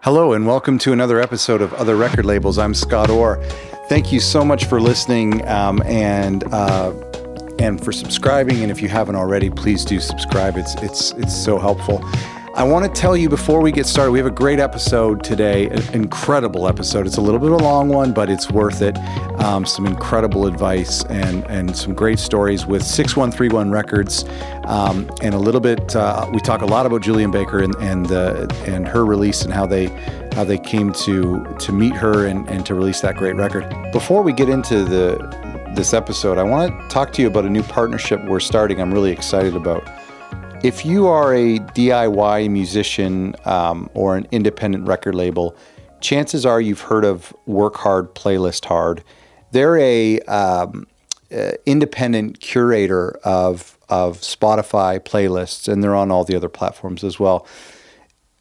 Hello and welcome to another episode of Other Record Labels. I'm Scott Orr. Thank you so much for listening and for subscribing. And if you haven't already, please do subscribe. It's so helpful. I want to tell you before we get started, we have a great episode today, an incredible episode. It's a little bit of a long one, but it's worth it. Some incredible advice and some great stories with 6131 Records, and a little bit. We talk a lot about Julian Baker and her release and how they came to meet her and to release that great record. Before we get into this episode, I want to talk to you about a new partnership we're starting. I'm really excited about. If you are a DIY musician or an independent record label, chances are you've heard of Work Hard, Playlist Hard. They're a independent curator of Spotify playlists, and they're on all the other platforms as well.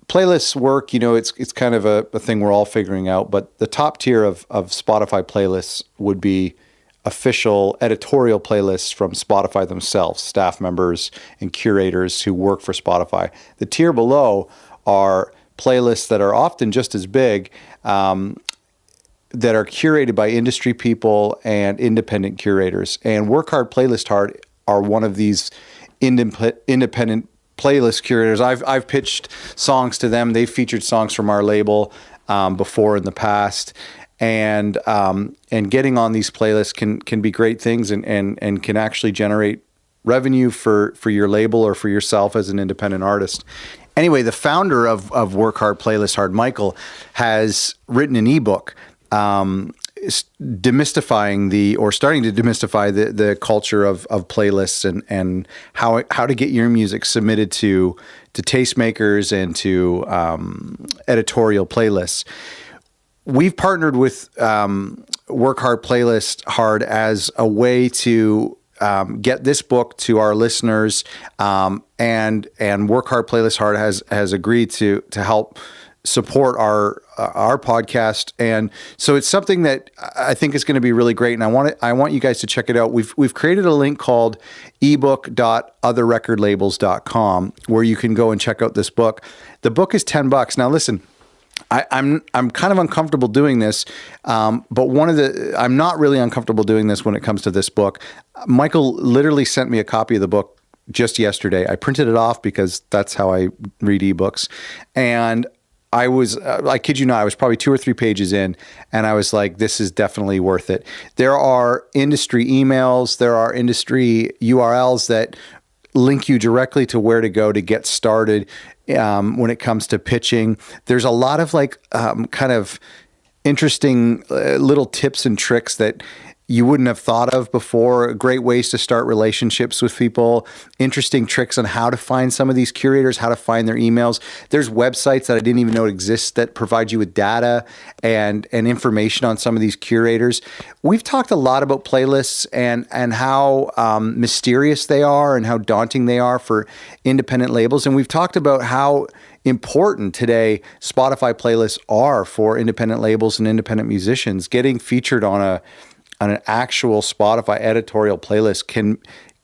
Playlists work, it's kind of a thing we're all figuring out, but the top tier of Spotify playlists would be official editorial playlists from Spotify themselves, staff members and curators who work for Spotify. The tier below are playlists that are often just as big, that are curated by industry people and independent curators. And Work Hard, Playlist Hard are one of these independent playlist curators. I've pitched songs to them. They've featured songs from our label before in the past. And getting on these playlists can be great things and can actually generate revenue for your label or for yourself as an independent artist. Anyway, the founder of Work Hard, Playlist Hard, Michael, has written an ebook starting to demystify the culture of playlists and how to get your music submitted to tastemakers and to editorial playlists. We've partnered with Work Hard, Playlist Hard as a way to get this book to our listeners, and Work Hard, Playlist Hard has agreed to help support our podcast, and so it's something that I think is going to be really great. And I want you guys to check it out. We've created a link called ebook.otherrecordlabels.com where you can go and check out this book. The book is $10. Now, listen. I'm kind of uncomfortable doing this, but I'm not really uncomfortable doing this when it comes to this book. Michael literally sent me a copy of the book just yesterday. I printed it off because that's how I read ebooks, and I kid you not, I was probably 2 or 3 pages in, and I was like, this is definitely worth it. There are industry emails, there are industry URLs that link you directly to where to go to get started. When it comes to pitching, there's a lot of kind of interesting little tips and tricks that you wouldn't have thought of before. Great ways to start relationships with people. Interesting tricks on how to find some of these curators, how to find their emails. There's websites that I didn't even know exist that provide you with data and information on some of these curators. We've talked a lot about playlists and how mysterious they are and how daunting they are for independent labels. And we've talked about how important today Spotify playlists are for independent labels and independent musicians. Getting featured on an actual Spotify editorial playlist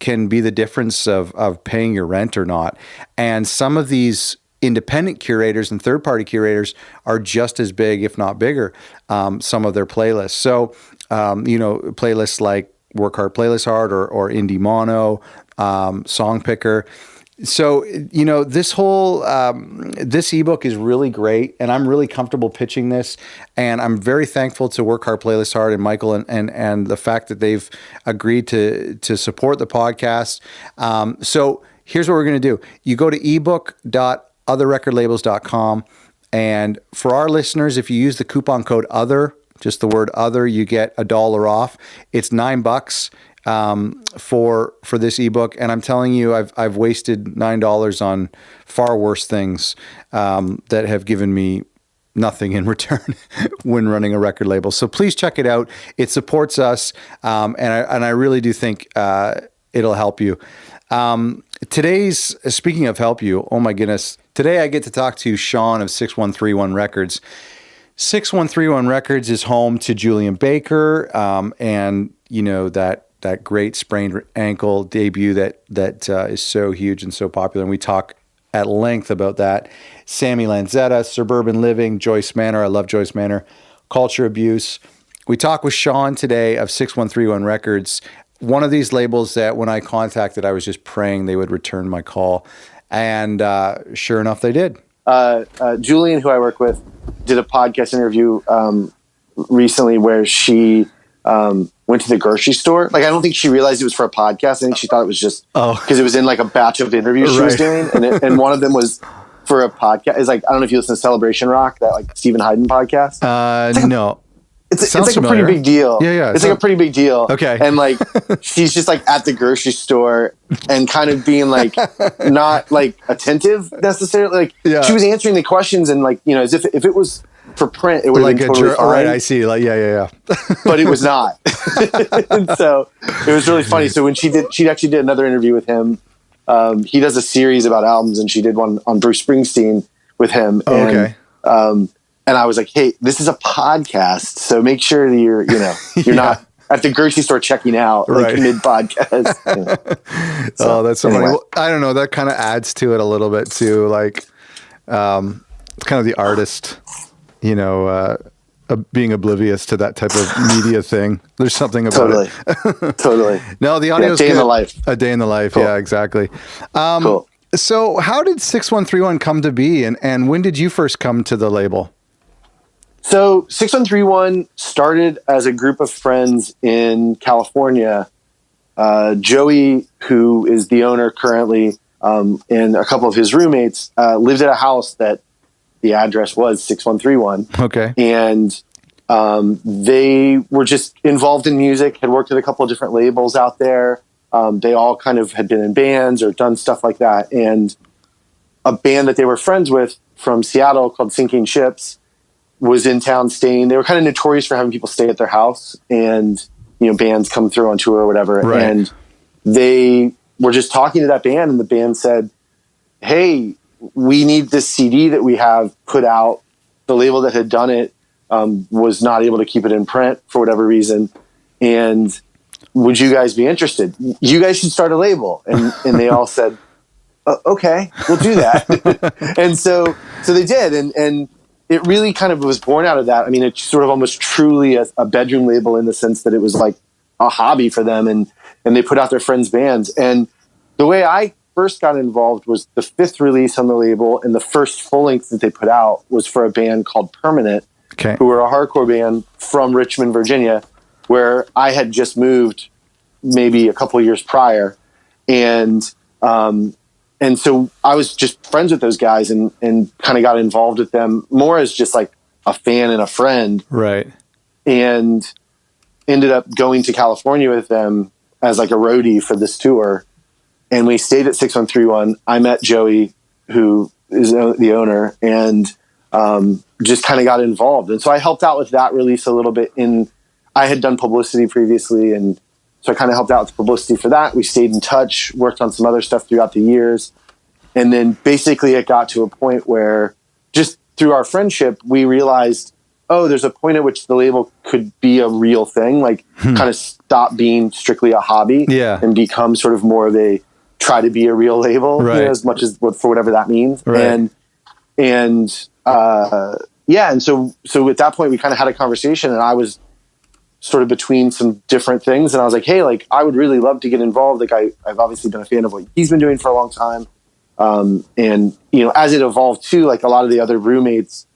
can be the difference of paying your rent or not. And some of these independent curators and third-party curators are just as big, if not bigger, some of their playlists. So, playlists like Work Hard, Playlist Hard or Indie Mono, Song Picker. So, this whole, this ebook is really great, and I'm really comfortable pitching this, and I'm very thankful to Work Hard, Playlist Hard and Michael and the fact that they've agreed to support the podcast. So here's what we're going to do. You go to ebook.otherrecordlabels.com, and for our listeners, if you use the coupon code OTHER, just the word OTHER, you get $1 off. It's $9. For this ebook, and I'm telling you, I've wasted $9 on far worse things that have given me nothing in return when running a record label. So please check it out. It supports us, and I really do think it'll help you. Speaking of help you, oh my goodness, today I get to talk to Sean of 6131 Records. 6131 Records is home to Julian Baker, and that great sprained ankle debut that is so huge and so popular. And we talk at length about that. Sammy Lanzetta, Suburban Living, Joyce Manor. I love Joyce Manor. Culture Abuse. We talked with Sean today of 6131 Records, one of these labels that when I contacted, I was just praying they would return my call. And sure enough, they did. Julian, who I work with, did a podcast interview recently where she went to the grocery store. Like, I don't think she realized it was for a podcast. I think she thought it was just because it was in like a batch of interviews she was doing. And one of them was for a podcast. It's like, I don't know if you listen to Celebration Rock, that like Stephen Hayden podcast. No. It's like familiar. A pretty big deal. Yeah. It's like a pretty big deal. Okay. And like, she's just like at the grocery store and kind of being like, not like attentive necessarily. Like she was answering the questions and like, you know, as if it was for print, it would have been totally fine. Right, I see. Like, yeah. But it was not. And so it was really funny. So when she actually did another interview with him. He does a series about albums, and she did one on Bruce Springsteen with him. And, and I was like, hey, this is a podcast, so make sure that you're not at the grocery store checking out like mid-podcast. You know. So, that's so funny. Well, I don't know. That kind of adds to it a little bit too. Like, it's kind of the artist, you know, being oblivious to that type of media thing. There's something about it. Totally. No, the audio is day in the life. A day in the life. Cool. Yeah, exactly. Cool. So how did 6131 come to be, and when did you first come to the label? So 6131 started as a group of friends in California. Joey, who is the owner currently, and a couple of his roommates lived at a house that the address was 6131. Okay. And they were just involved in music, had worked at a couple of different labels out there. They all kind of had been in bands or done stuff like that. And a band that they were friends with from Seattle called Sinking Ships was in town staying. They were kind of notorious for having people stay at their house and, you know, bands come through on tour or whatever. Right. And they were just talking to that band, and the band said, hey, we need this CD that we have put out. The label that had done it was not able to keep it in print for whatever reason. And would you guys be interested? You guys should start a label. And they all said, okay, we'll do that. And so they did. And it really kind of was born out of that. I mean, it's sort of almost truly a bedroom label in the sense that it was like a hobby for them. And they put out their friends' bands. And the way I first got involved was the 5th release on the label, and the first full length that they put out was for a band called Permanent, who were a hardcore band from Richmond, Virginia, where I had just moved maybe a couple of years prior. And so I was just friends with those guys and kind of got involved with them more as just like a fan and a friend. Right. And ended up going to California with them as like a roadie for this tour. And we stayed at 6131. I met Joey, who is the owner, and just kind of got involved. And so I helped out with that release a little bit. I had done publicity previously, and so I kind of helped out with publicity for that. We stayed in touch, worked on some other stuff throughout the years. And then basically it got to a point where just through our friendship, we realized, oh, there's a point at which the label could be a real thing, like kind of stop being strictly a hobby and become sort of more of a try to be a real label, you know, as much as for whatever that means. Right. And so at that point we kind of had a conversation, and I was sort of between some different things, and I was like, hey, like I would really love to get involved. Like I've obviously been a fan of what he's been doing for a long time. And you know, as it evolved too, like a lot of the other roommates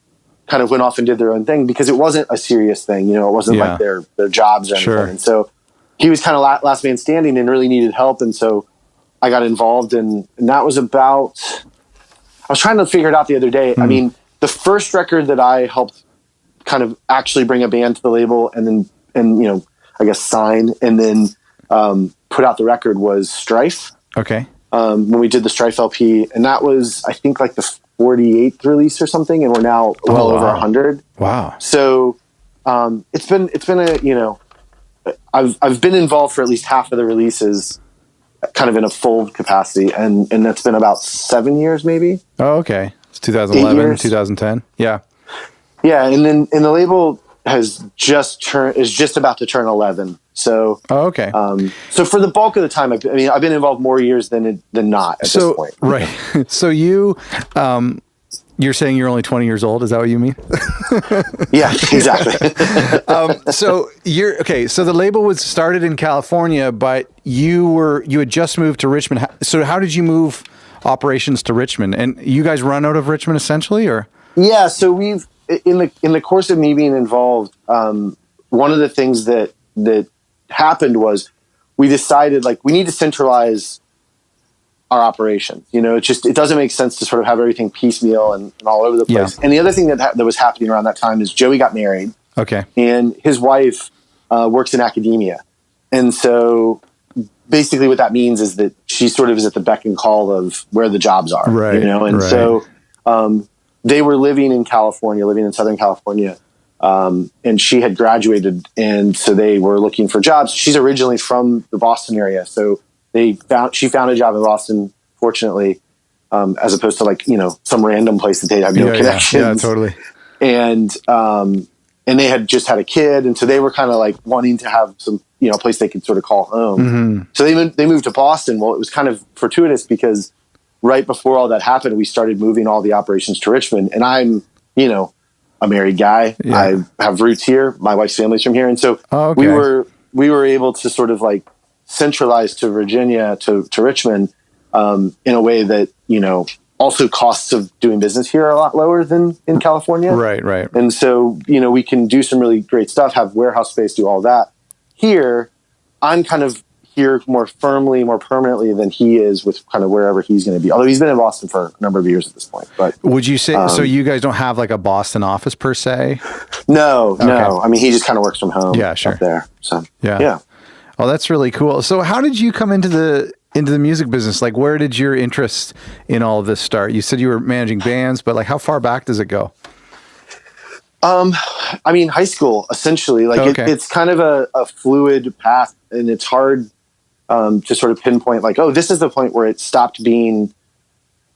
kind of went off and did their own thing because it wasn't a serious thing. You know, it wasn't like their jobs or anything. And so he was kind of last man standing and really needed help. And so I got involved, and that was about, I was trying to figure it out the other day. I mean, the first record that I helped kind of actually bring a band to the label and you know, I guess sign and then put out the record was Strife. Okay. When we did the Strife LP, and that was, I think, like the 48th release or something, and we're now well over 100. Wow. So it's been a, you know, I've been involved for at least half of the releases kind of in a full capacity, and that's been about 7 years maybe. Oh, okay. It's 2011, 2010. Yeah. Yeah, and then the label is just about to turn 11. So, okay. So for the bulk of the time, I've been involved more years than not at this point. Right. So you're saying you're only 20 years old. Is that what you mean? Yeah, exactly. So the label was started in California, but you had just moved to Richmond. So how did you move operations to Richmond? And you guys run out of Richmond essentially, or? Yeah. So we've, in the course of me being involved, one of the things that happened was we decided like we need to centralize our operations. It doesn't make sense to sort of have everything piecemeal and all over the place. Yeah. And the other thing that was happening around that time is Joey got married. Okay. And his wife works in academia. And so basically what that means is that she sort of is at the beck and call of where the jobs are, right. And so they were living in Southern California. And she had graduated, and so they were looking for jobs. She's originally from the Boston area. So she found a job in Boston, fortunately, as opposed to like, some random place that they have no connections. Yeah, totally. And they had just had a kid. And so they were kind of like wanting to have some, place they could sort of call home. Mm-hmm. So they moved to Boston. Well, it was kind of fortuitous because right before all that happened, we started moving all the operations to Richmond. And I'm, a married guy. Yeah. I have roots here. My wife's family's from here. And so we were able to sort of like centralize to Virginia, to Richmond, in a way that, also costs of doing business here are a lot lower than in California. Right. And so, we can do some really great stuff, have warehouse space, do all that. Here, I'm kind of here more firmly, more permanently than he is with kind of wherever he's going to be. Although he's been in Boston for a number of years at this point. But would you say, so you guys don't have like a Boston office per se? No. I mean, he just kind of works from home. Yeah, sure. Up there. So, yeah. Oh, that's really cool. So how did you come into the music business? Like, where did your interest in all of this start? You said you were managing bands, but like how far back does it go? I mean, high school, essentially. Like it's kind of a fluid path, and it's hard to sort of pinpoint like, oh, this is the point where it stopped being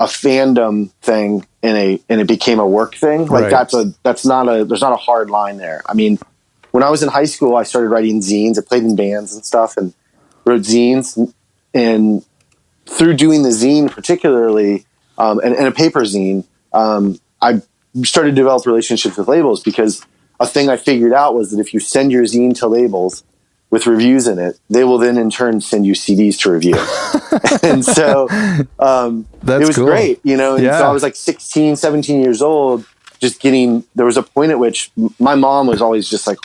a fandom thing and it became a work thing. Like there's not a hard line there. I mean, when I was in high school, I started writing zines. I played in bands and stuff and wrote zines. And through doing the zine particularly, and a paper zine, I started to develop relationships with labels, because a thing I figured out was that if you send your zine to labels with reviews in it, they will then in turn send you CDs to review. And so it was cool. Great, And so I was like 16, 17 years old, there was a point at which my mom was always just like,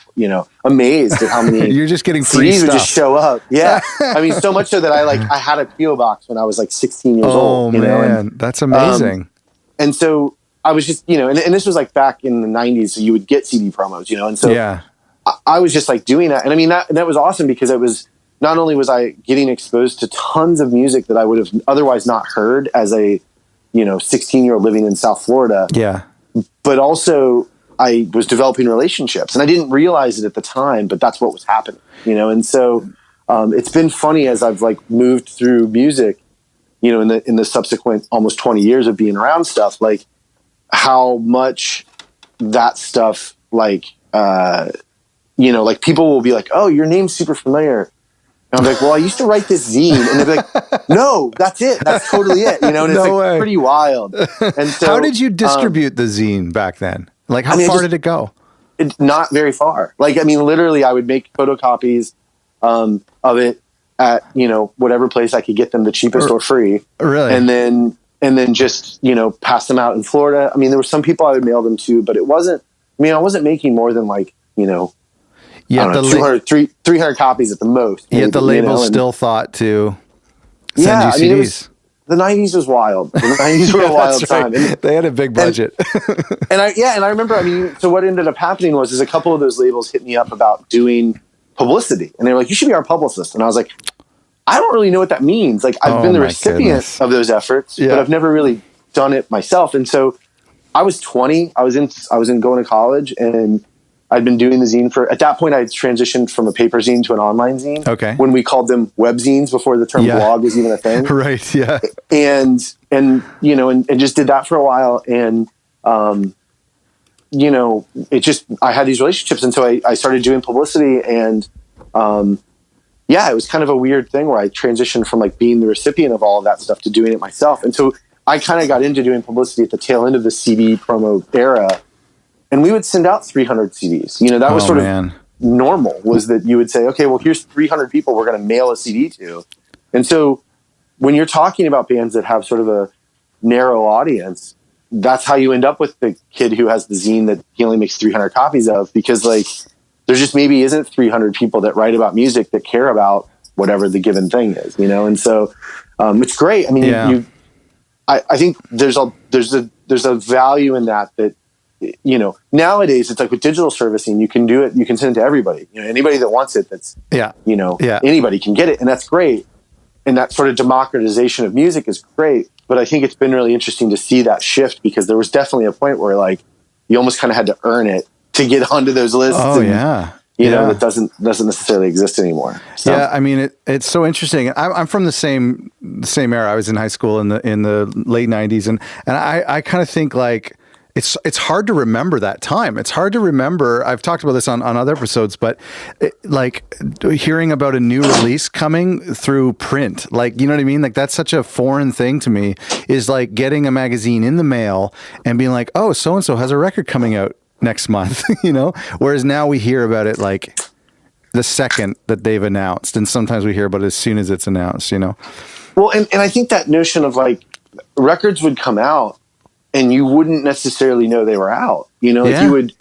amazed at how many you're just getting free CDs stuff. would just show up. Yeah. I mean, so much so that I had a PO box when I was like 16 years old. Oh man, that's amazing. And so I was just, and this was like back in the 90s, so you would get CD promos, and so I was just like doing that. And I mean, that was awesome, because it was, not only was I getting exposed to tons of music that I would have otherwise not heard as a, 16-year-old living in South Florida. Yeah. But also I was developing relationships, and I didn't realize it at the time, but that's what was happening, And so it's been funny as I've like moved through music, in the subsequent almost 20 years of being around stuff, like how much that stuff, like, like people will be like, oh, your name's super familiar. And I'm like, well, I used to write this zine. And they're like, no, that's it. That's totally it. And it's like pretty wild. And so, how did you distribute the zine back then? Like, how far did it go? Not very far. Like, I mean, literally I would make photocopies of it at, whatever place I could get them the cheapest or free. Really? And then just, pass them out in Florida. I mean, there were some people I would mail them to, but I wasn't making more than like, 300 copies at the most. Yet the label still thought to send you CDs. The 90s was wild. The 90s were a wild time. And they had a big budget. And I remember, so what ended up happening was a couple of those labels hit me up about doing publicity. And they were like, you should be our publicist. And I was like, I don't really know what that means. Like, I've been the recipient of those efforts, but I've never really done it myself. And so I was 20. I was in going to college, and I'd been doing the zine at that point I had transitioned from a paper zine to an online zine. Okay. When we called them web zines before the term blog was even a thing. Right. Yeah. And just did that for a while. And, you know, I had these relationships. And so I started doing publicity, and, it was kind of a weird thing where I transitioned from like being the recipient of all of that stuff to doing it myself. And so I kind of got into doing publicity at the tail end of the CD promo era, and we would send out 300 CDs. You know, that was sort of normal, was that you would say, okay, well, here's 300 people we're going to mail a CD to. And so when you're talking about bands that have sort of a narrow audience, that's how you end up with the kid who has the zine that he only makes 300 copies of, because like there just maybe isn't 300 people that write about music that care about whatever the given thing is, you know? And so it's great. I mean, I think there's a value in that, you know, nowadays it's like with digital servicing, you can do it, you can send it to everybody, you know, anybody that wants it, anybody can get it. And that's great. And that sort of democratization of music is great. But I think it's been really interesting to see that shift, because there was definitely a point where like you almost kind of had to earn it to get onto those lists. You know, that doesn't necessarily exist anymore. So. Yeah, I mean, it's so interesting. I'm from the same era. I was in high school in the late '90s, and I kind of think like it's hard to remember that time. It's hard to remember. I've talked about this on other episodes, but like hearing about a new release coming through print, like, you know what I mean? Like that's such a foreign thing to me, is like getting a magazine in the mail and being like, oh, so-and-so has a record coming out next month, you know? Whereas now we hear about it like the second that they've announced. And sometimes we hear about it as soon as it's announced, you know? Well, and I think that notion of like records would come out and you wouldn't necessarily know they were out, you know, like you would,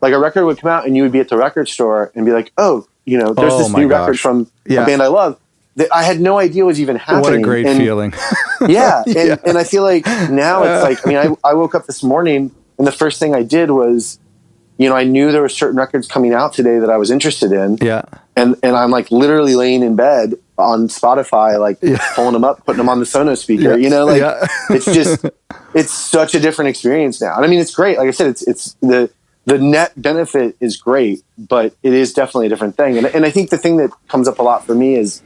like a record would come out and you would be at the record store and be like, oh, you know, there's this new record from a band I love that I had no idea was even happening. What a great feeling. And I feel like now it's like, I mean, I woke up this morning and the first thing I did was, you know, I knew there were certain records coming out today that I was interested in. Yeah. And I'm like literally laying in bed on Spotify, like pulling them up, putting them on the Sonos speaker, you know, like it's just, it's such a different experience now. And I mean, it's great. Like I said, it's the net benefit is great, but it is definitely a different thing. And I think the thing that comes up a lot for me is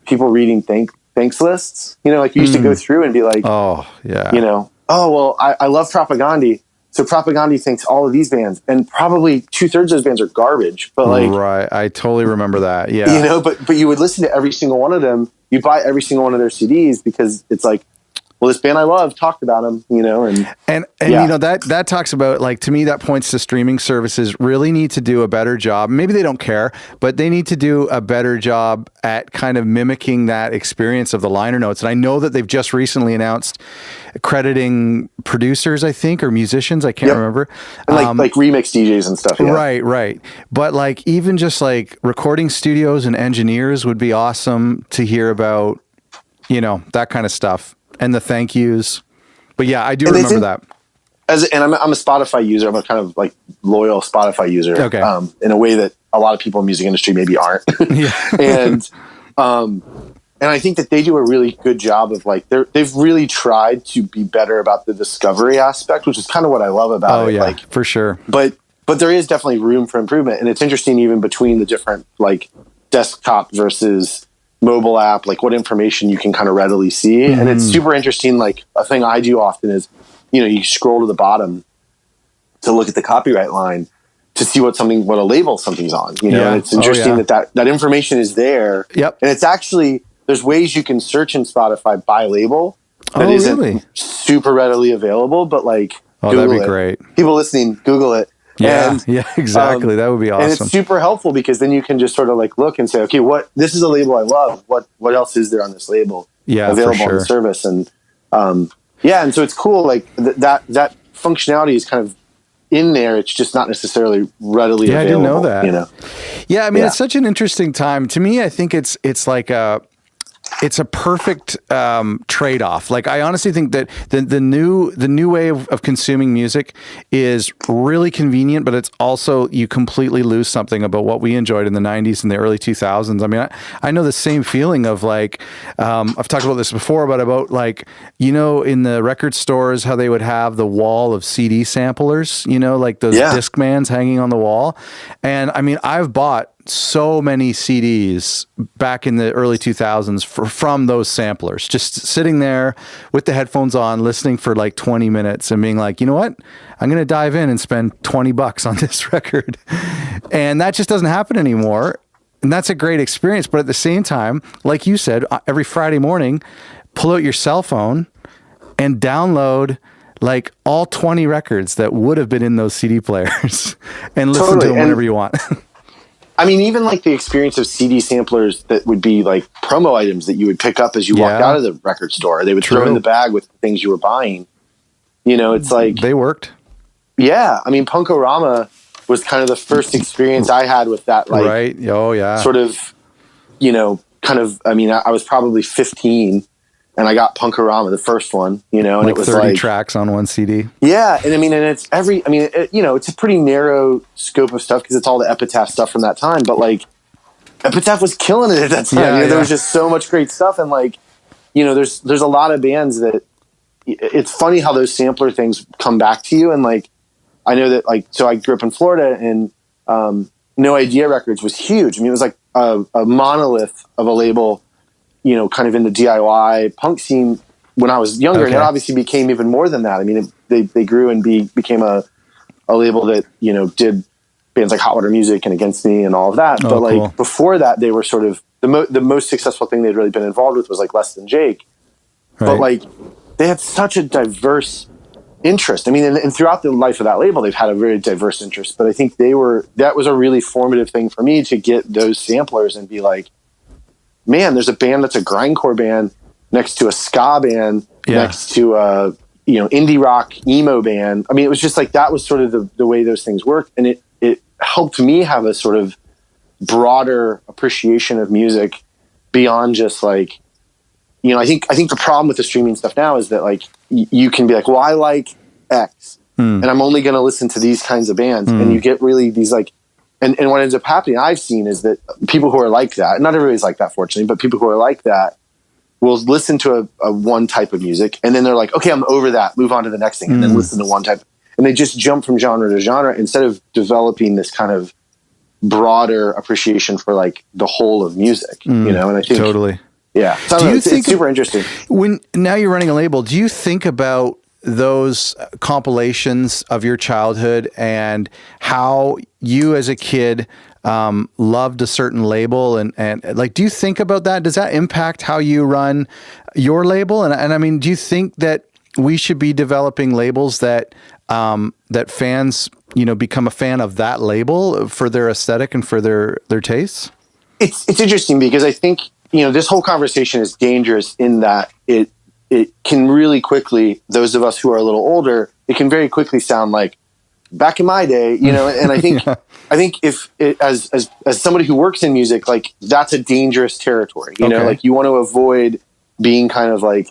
people reading thanks lists, you know, like you used to go through and be like, you know, oh, well, I love Propaganda. So Propaganda thinks all of these bands, and probably 2/3 of those bands are garbage. But like, right, I totally remember that. Yeah, you know, but you would listen to every single one of them. You buy every single one of their CDs because it's like, well, this band I love talked about them, you know, and you know, that talks about, like, to me, that points to streaming services really need to do a better job. Maybe they don't care, but they need to do a better job at kind of mimicking that experience of the liner notes. And I know that they've just recently announced crediting producers, I think, or musicians. I can't remember. And like remix DJs and stuff. Yeah. Right. But like, even just like recording studios and engineers would be awesome to hear about, you know, that kind of stuff. And the thank yous. But yeah, I do remember that. And I'm a Spotify user. I'm a kind of like loyal Spotify user. Okay. In a way that a lot of people in the music industry maybe aren't. And I think that they do a really good job of like, they've really tried to be better about the discovery aspect, which is kind of what I love about it. Like, for sure. But there is definitely room for improvement. And it's interesting even between the different like desktop versus mobile app, like what information you can kind of readily see. And it's super interesting. Like a thing I do often is, you know, you scroll to the bottom to look at the copyright line to see what a label something's on, you know, and it's interesting that information is there. Yep. And it's actually, there's ways you can search in Spotify by label that isn't super readily available, but like, Google that'd be great. People listening, Google it. Yeah, exactly. That would be awesome. And it's super helpful because then you can just sort of like look and say, okay, this is a label I love. What else is there on this label available on the service? And and so it's cool. Like that functionality is kind of in there. It's just not necessarily readily available. I didn't know that. You know? Yeah, I mean, it's such an interesting time. To me, I think it's like it's a perfect trade-off. Like, I honestly think that the new way of consuming music is really convenient, but it's also, you completely lose something about what we enjoyed in the 90s and the early 2000s. I mean, I know the same feeling of like, I've talked about this before, but about like, you know, in the record stores, how they would have the wall of CD samplers, you know, like those Discmans hanging on the wall. And I mean, I've bought so many CDs back in the early 2000s from those samplers, just sitting there with the headphones on, listening for like 20 minutes and being like, you know what? I'm going to dive in and spend $20 on this record. And that just doesn't happen anymore. And that's a great experience. But at the same time, like you said, every Friday morning, pull out your cell phone and download like all 20 records that would have been in those CD players and listen to them whenever you want. I mean, even like the experience of CD samplers that would be like promo items that you would pick up as you walked out of the record store. They would throw in the bag with the things you were buying. You know, it's like... They worked. Yeah. I mean, Punk-O-Rama was kind of the first experience I had with that, like... Right. Oh, yeah. Sort of, you know, kind of... I mean, I was probably 15, and I got Punk-O-Rama, the first one, you know, and like it was 30 like... tracks on one CD. Yeah. And I mean, and it's every... I mean, you know, it's a pretty narrow scope of stuff because it's all the Epitaph stuff from that time, but like... Epitaph was killing it at that time. Yeah, you know, there was just so much great stuff, and like, you know, there's a lot of bands that it's funny how those sampler things come back to you. And like, I know that like, so I grew up in Florida, and No Idea Records was huge. I mean, it was like a monolith of a label, you know, kind of in the DIY punk scene when I was younger. And it obviously became even more than that. I mean, they grew and became a label that, you know, did bands like Hot Water Music and Against Me and all of that. But like before that, they were sort of the most successful thing they'd really been involved with was like Less Than Jake. Right. But like they had such a diverse interest. I mean, and throughout the life of that label, they've had a very diverse interest. But I think that was a really formative thing for me to get those samplers and be like, man, there's a band that's a grindcore band next to a ska band, next to a, you know, indie rock emo band. I mean, it was just like, that was sort of the way those things worked. And it helped me have a sort of broader appreciation of music beyond just like, you know, I think the problem with the streaming stuff now is that like you can be like, well, I like X and I'm only going to listen to these kinds of bands. And you get really these like, and what ends up happening, I've seen, is that people who are like that, not everybody's like that, fortunately, but people who are like that will listen to a one type of music. And then they're like, okay, I'm over that, move on to the next thing. And then listen to one type. And they just jump from genre to genre instead of developing this kind of broader appreciation for like the whole of music, you know? And I think totally. Yeah. So do you think it's super interesting when now you're running a label, do you think about those compilations of your childhood and how you as a kid loved a certain label and like, do you think about that? Does that impact how you run your label? And I mean, do you think that we should be developing labels that fans, you know, become a fan of that label for their aesthetic and for their tastes? It's interesting because I think, you know, this whole conversation is dangerous in that it can really quickly, those of us who are a little older, it can very quickly sound like back in my day, you know, and I think, I think if as somebody who works in music, like that's a dangerous territory, you know, like you want to avoid being kind of like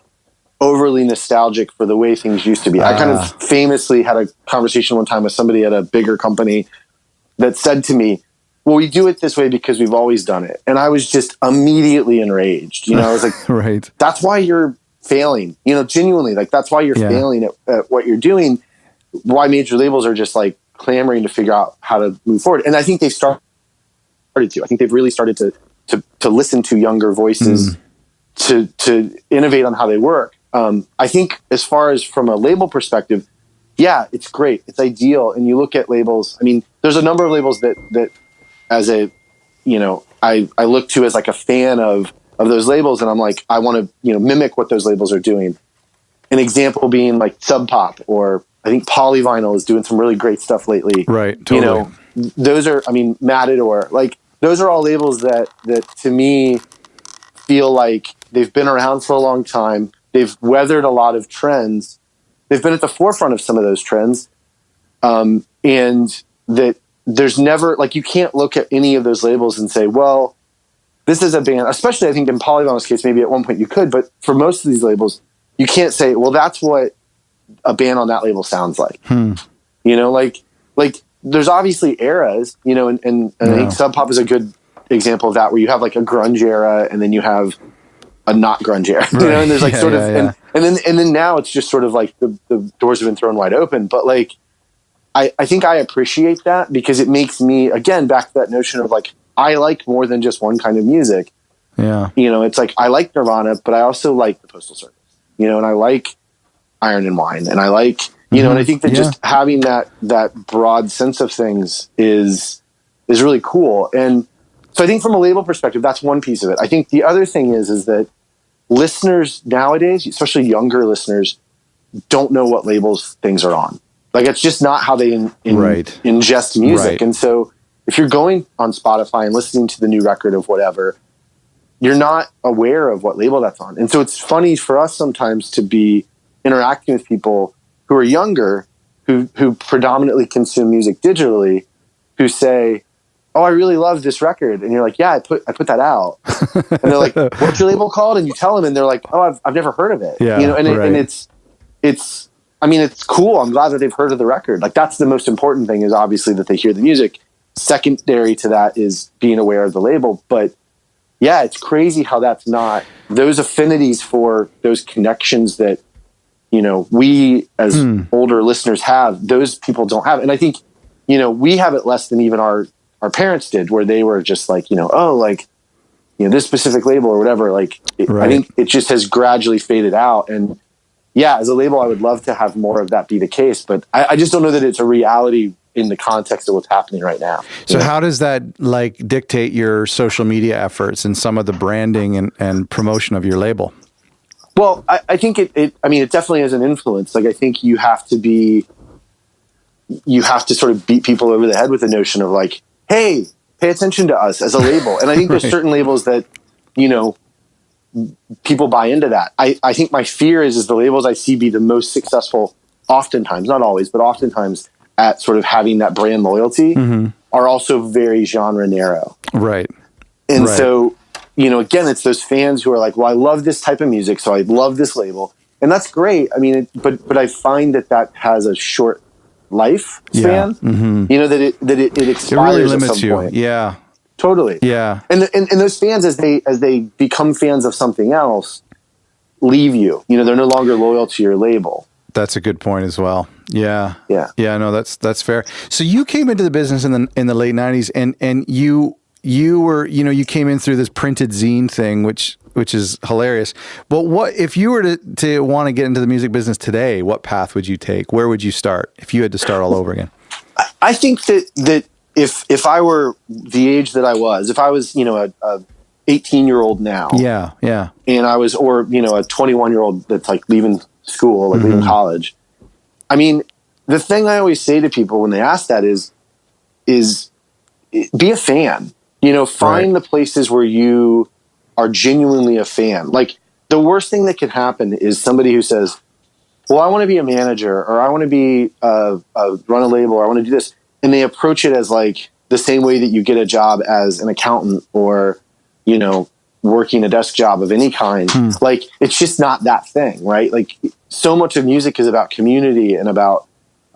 overly nostalgic for the way things used to be. I kind of famously had a conversation one time with somebody at a bigger company that said to me, well, we do it this way because we've always done it. And I was just immediately enraged. You know, I was like, right. That's why you're failing, you know, genuinely, like that's why you're failing at what you're doing. Why major labels are just like clamoring to figure out how to move forward. And I think they've started to. I think they've really started to listen to younger voices to innovate on how they work. I think as far as from a label perspective, yeah, it's great. It's ideal. And you look at labels. I mean, there's a number of labels that as a, you know, I look to as like a fan of those labels. And I'm like, I want to, you know, mimic what those labels are doing. An example being like Sub Pop, or I think Polyvinyl is doing some really great stuff lately. Right. Totally. You know, those are, I mean, Matador, like those are all labels that to me feel like they've been around for a long time. They've weathered a lot of trends. They've been at the forefront of some of those trends. And that there's never, like, you can't look at any of those labels and say, well, this is a band, especially I think in Polyvinyl's case, maybe at one point you could, but for most of these labels, you can't say, well, that's what a band on that label sounds like. You know, like there's obviously eras, you know, and I think Sub Pop is a good example of that, where you have like a grunge era and then you have a not grunge era, you know, and there's like and then now it's just sort of like the doors have been thrown wide open. But like, I think I appreciate that because it makes me, again, back to that notion of like, I like more than just one kind of music. Yeah. You know, it's like, I like Nirvana, but I also like the Postal Service, you know, and I like Iron and Wine, and I like, you know, and I think that just having that broad sense of things is really cool. And so I think from a label perspective, that's one piece of it. I think the other thing is that listeners nowadays, especially younger listeners, don't know what labels things are on. Like, it's just not how they ingest music. Right. And so if you're going on Spotify and listening to the new record of whatever, you're not aware of what label that's on. And so it's funny for us sometimes to be interacting with people who are younger, who predominantly consume music digitally, who say, "Oh, I really love this record." And you're like, "Yeah, I put that out." And they're like, "What's your label called?" And you tell them, and they're like, "Oh, I've never heard of it." Yeah, you know, and right. it's I mean, it's cool. I'm glad that they've heard of the record. Like, that's the most important thing, is obviously that they hear the music. Secondary to that is being aware of the label. But yeah, it's crazy how that's not those affinities for those connections that, you know, we as older listeners have, those people don't have. And I think, you know, we have it less than even our parents did, where they were just like, you know, oh, like, you know, this specific label or whatever. Like, I think it just has gradually faded out. And yeah, as a label, I would love to have more of that be the case, but I just don't know that it's a reality in the context of what's happening right now. So how does that like dictate your social media efforts and some of the branding and promotion of your label? Well, I think it definitely has an influence. Like, I think you have to sort of beat people over the head with the notion of like, hey, pay attention to us as a label. And I think there's certain labels that, you know, people buy into that. I think my fear is the labels I see be the most successful, oftentimes, not always, but oftentimes, at sort of having that brand loyalty are also very genre narrow. Right. And so, you know, again, it's those fans who are like, well, I love this type of music, so I love this label. And that's great. I mean, but I find that has a short life span, you know, that it expires. It really limits at some point. Yeah. Totally. Yeah. And those fans, as they become fans of something else, leave you. You know, they're no longer loyal to your label. That's a good point as well. Yeah. Yeah. Yeah. No, that's fair. So you came into the business in the late 90s, and you were, you know, you came in through this printed zine thing, which is hilarious. But what if you were to want to get into the music business today? What path would you take? Where would you start if you had to start all over again? I think that if I were the age that I was, if I was, you know, a 18-year-old now, and I was, or, you know, a 21-year-old that's like leaving school, like leaving college. I mean, the thing I always say to people when they ask that is be a fan. You know, find the places where you are genuinely a fan. Like, the worst thing that could happen is somebody who says, well, I want to be a manager, or I want to be run a label, or I want to do this. And they approach it as like the same way that you get a job as an accountant, or, you know, working a desk job of any kind. Like, it's just not that thing, right? Like, so much of music is about community and about,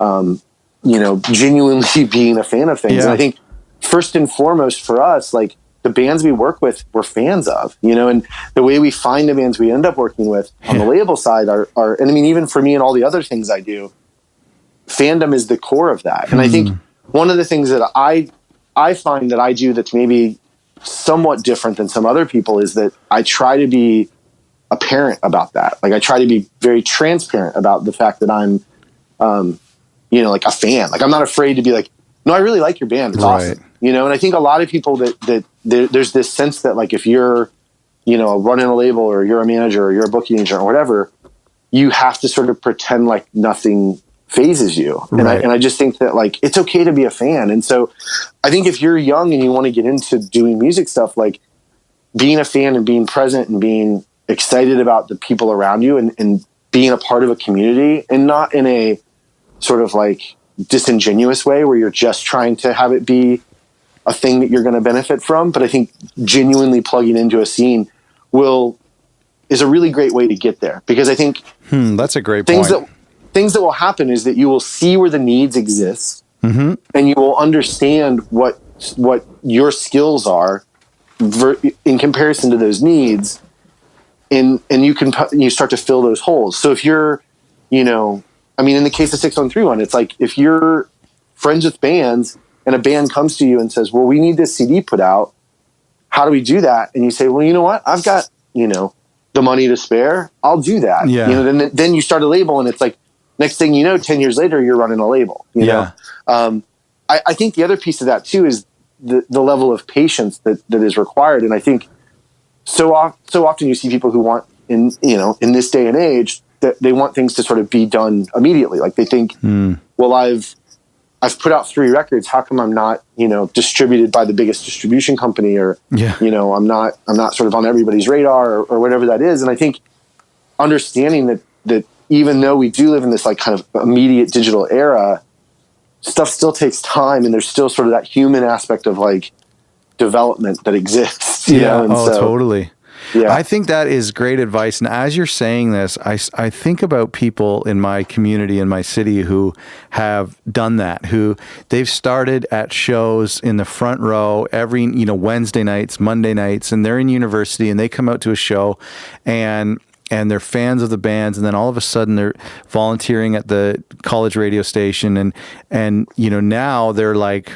you know, genuinely being a fan of things. Yeah. And I think first and foremost for us, like, the bands we work with, we're fans of, you know, and the way we find the bands we end up working with on the label side are, and I mean, even for me and all the other things I do, fandom is the core of that. And I think one of the things that I find that I do that's maybe somewhat different than some other people is that I try to be apparent about that. Like, I try to be very transparent about the fact that I'm, you know, like a fan. Like, I'm not afraid to be like, no, I really like your band. It's awesome. You know, and I think a lot of people that there's this sense that, like, if you're, you know, running a label, or you're a manager, or you're a booking agent, or whatever, you have to sort of pretend like nothing phases you. And I just think that, like, it's okay to be a fan. And so I think if you're young and you want to get into doing music stuff, like, being a fan and being present and being excited about the people around you, and being a part of a community, and not in a sort of like disingenuous way where you're just trying to have it be a thing that you're going to benefit from. But I think genuinely plugging into a scene is a really great way to get there, because I think that's a great point. Things that will happen is that you will see where the needs exist, and you will understand what your skills are in comparison to those needs, and you start to fill those holes. So if you're, you know, I mean, in the case of 6131, it's like, if you're friends with bands and a band comes to you and says, well, we need this CD put out. How do we do that? And you say, well, you know what? I've got, the money to spare. I'll do that. Yeah. Then you start a label, and it's like, next thing you know, 10 years later, you're running a label. You know? I think the other piece of that too is the level of patience that is required. And I think so often you see people who want in this day and age that they want things to sort of be done immediately. Like they think, well, I've put out 3 records. How come I'm not, distributed by the biggest distribution company, or, I'm not sort of on everybody's radar, or whatever that is. And I think understanding that even though we do live in this like kind of immediate digital era, stuff still takes time, and there's still sort of that human aspect of like development that exists. You know? And totally. Yeah. I think that is great advice. And as you're saying this, I think about people in my community, in my city, who have done that, who they've started at shows in the front row every, Wednesday nights, Monday nights, and they're in university and they come out to a show and they're fans of the bands, and then all of a sudden they're volunteering at the college radio station, and now they're like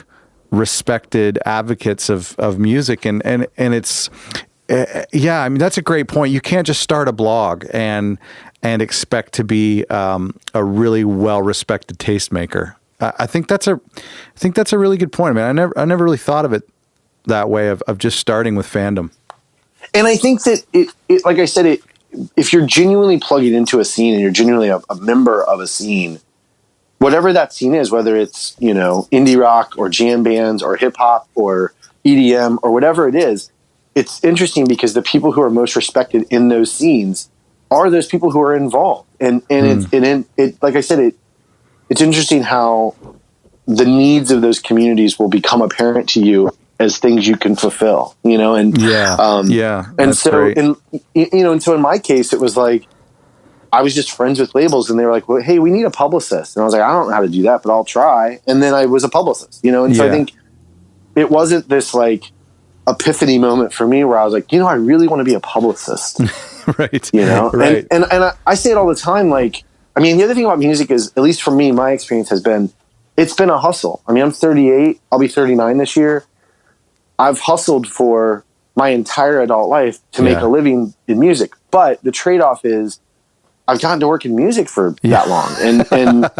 respected advocates of music, and it's I mean, that's a great point. You can't just start a blog and expect to be a really well respected tastemaker. I think that's a really good point. I mean, I never really thought of it that way of just starting with Fandom. And I think that it like I said, if you're genuinely plugging into a scene and you're genuinely a member of a scene, whatever that scene is, whether it's, indie rock or jam bands or hip hop or EDM or whatever it is, it's interesting because the people who are most respected in those scenes are those people who are involved. And it like I said, it's interesting how the needs of those communities will become apparent to you as things you can fulfill, and and so great. and so in my case, it was like I was just friends with labels, and they were like, well, hey, we need a publicist, and I was like, I don't know how to do that, but I'll try. And then I was a publicist, and so I think it wasn't this like epiphany moment for me where I was like, I really want to be a publicist, right? Right. And I say it all the time. Like, I mean, the other thing about music is, at least for me, my experience has been, it's been a hustle. I mean, I'm 38. I'll be 39 this year. I've hustled for my entire adult life to make a living in music. But the trade-off is I've gotten to work in music for that long. And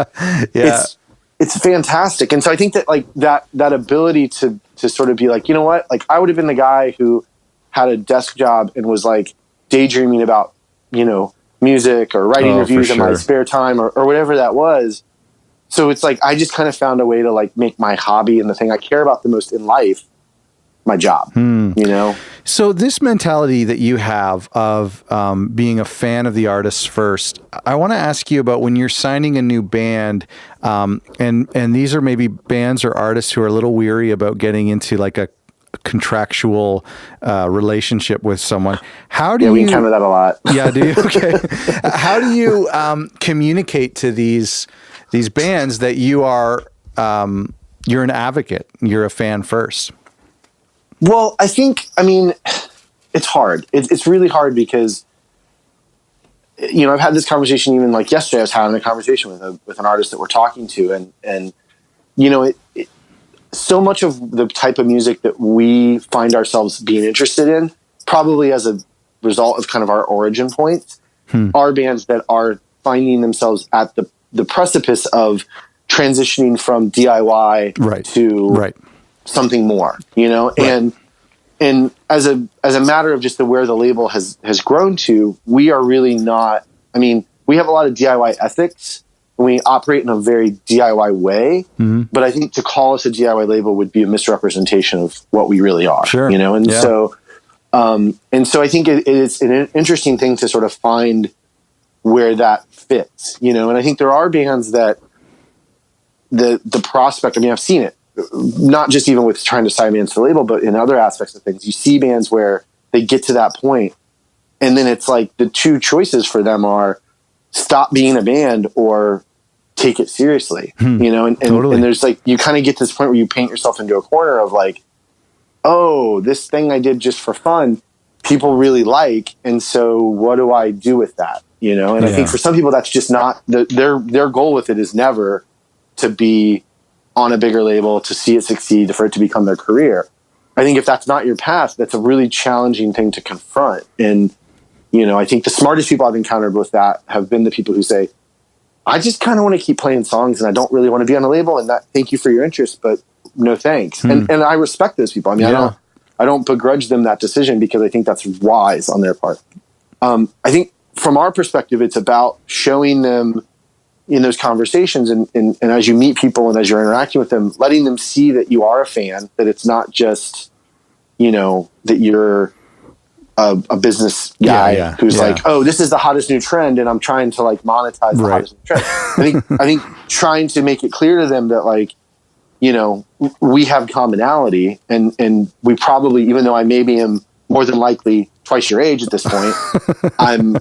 it's fantastic. And so I think that like that ability to sort of be like, you know what, like I would have been the guy who had a desk job and was like daydreaming about, music or writing reviews in my spare time or whatever that was. So it's like, I just kind of found a way to like make my hobby and the thing I care about the most in life my job, So this mentality that you have of being a fan of the artists first, I want to ask you about when you're signing a new band, and these are maybe bands or artists who are a little weary about getting into like a contractual relationship with someone. How do you? We encounter that a lot. Yeah, do you? Okay. How do you communicate to these bands that you are you're an advocate, you're a fan first? Well, I mean, it's hard. It's really hard because, I've had this conversation even like yesterday. I was having a conversation with an artist that we're talking to, and so much of the type of music that we find ourselves being interested in, probably as a result of kind of our origin points, are bands that are finding themselves at the precipice of transitioning from DIY to something more, and as a matter of just where the label has grown to, we are really not, I mean, we have a lot of DIY ethics and we operate in a very DIY way, but I think to call us a DIY label would be a misrepresentation of what we really are, so I think it's an interesting thing to sort of find where that fits, and I think there are bands that the prospect, I mean, I've seen it, not just even with trying to sign bands to the label, but in other aspects of things. You see bands where they get to that point, and then it's like the two choices for them are stop being a band or take it seriously, and there's like, you kind of get to this point where you paint yourself into a corner of like, oh, this thing I did just for fun, people really like, and so what do I do with that? I think for some people that's just not their goal with it is never to be on a bigger label, to see it succeed, for it to become their career. I think if that's not your path, that's a really challenging thing to confront. And, I think the smartest people I've encountered with that have been the people who say, I just kind of want to keep playing songs and I don't really want to be on a label, and that, thank you for your interest, but no thanks. And I respect those people. I mean, I don't begrudge them that decision, because I think that's wise on their part. I think from our perspective, it's about showing them in those conversations and as you meet people and as you're interacting with them, letting them see that you are a fan, that it's not just, that you're a business guy who's like, oh, this is the hottest new trend, and I'm trying to like monetize the hottest new trend. I think trying to make it clear to them that like, we have commonality, and we probably, even though I maybe am more than likely twice your age at this point, I'm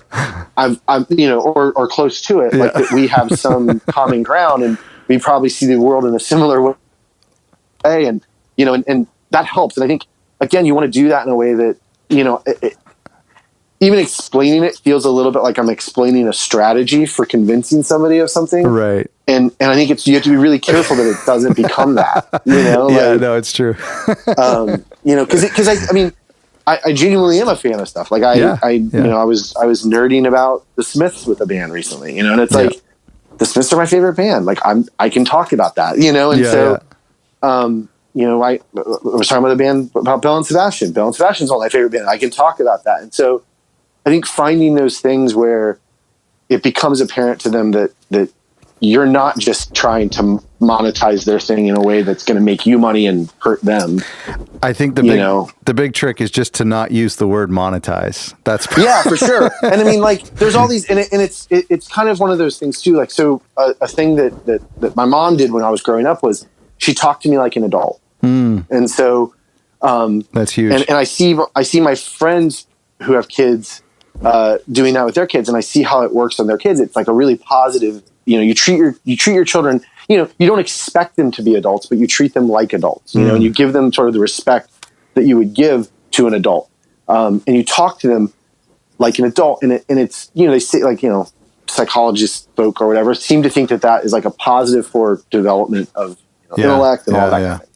or close to it, like that we have some common ground, and we probably see the world in a similar way, and and that helps. And I think, again, you want to do that in a way that, even explaining it feels a little bit like I'm explaining a strategy for convincing somebody of something. Right. And I think you have to be really careful that it doesn't become that, no, it's true. Cause I genuinely am a fan of stuff. Like I was nerding about the Smiths with a band recently, and it's like, the Smiths are my favorite band. Like I can talk about that, I was talking about a band about Belle and Sebastian. Belle and Sebastian's all my favorite band. I can talk about that. And so I think finding those things where it becomes apparent to them that you're not just trying to monetize their thing in a way that's going to make you money and hurt them. I think the big trick is just to not use the word monetize. That's for sure. And I mean, like, there's all these, and it's kind of one of those things too. Like, so a thing that my mom did when I was growing up was she talked to me like an adult. And so, that's huge. And I see my friends who have kids, doing that with their kids, and I see how it works on their kids. It's like a really positive, you treat your children, you don't expect them to be adults, but you treat them like adults, and you give them sort of the respect that you would give to an adult. And you talk to them like an adult, and it's, they say, like, psychologists folk or whatever seem to think that is like a positive for development of intellect and all that kind of thing.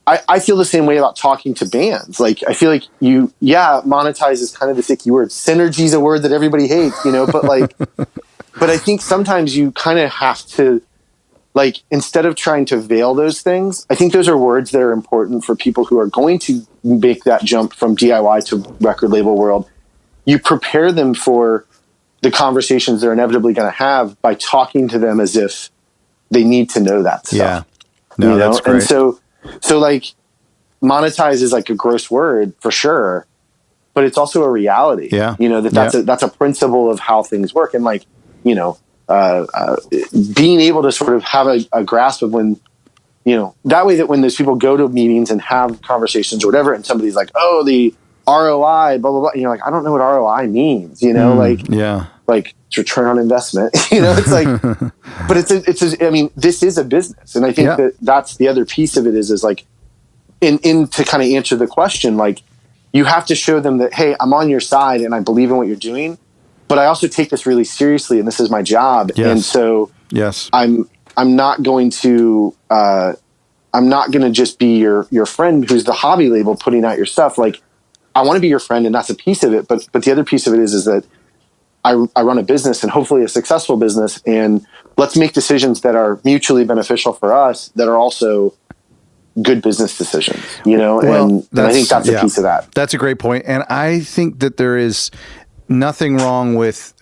I feel the same way about talking to bands. Like, I feel like monetize is kind of the icky word. Synergy is a word that everybody hates, but like, but I think sometimes you kind of have to, like, instead of trying to veil those things, I think those are words that are important for people who are going to make that jump from DIY to record label world. You prepare them for the conversations they're inevitably going to have by talking to them as if they need to know that stuff. Yeah. No, that's great. And so like, monetize is like a gross word for sure, but it's also a reality. Yeah. That's a principle of how things work. And like, being able to sort of have a grasp of when, that way that when those people go to meetings and have conversations or whatever, and somebody's like, oh, the ROI, blah, blah, blah. Like, I don't know what ROI means, like it's return on investment, it's like, but this is a business. And I think that's the other piece of it is like, in to kind of answer the question, like, you have to show them that, hey, I'm on your side and I believe in what you're doing, but I also take this really seriously and this is my job. Yes. And so I'm not going to just be your friend who's the hobby label putting out your stuff. Like, I want to be your friend, and that's a piece of it. But the other piece of it is that I run a business, and hopefully a successful business, and let's make decisions that are mutually beneficial for us that are also good business decisions, and I think that's a piece of that. That's a great point. And I think that there is nothing wrong with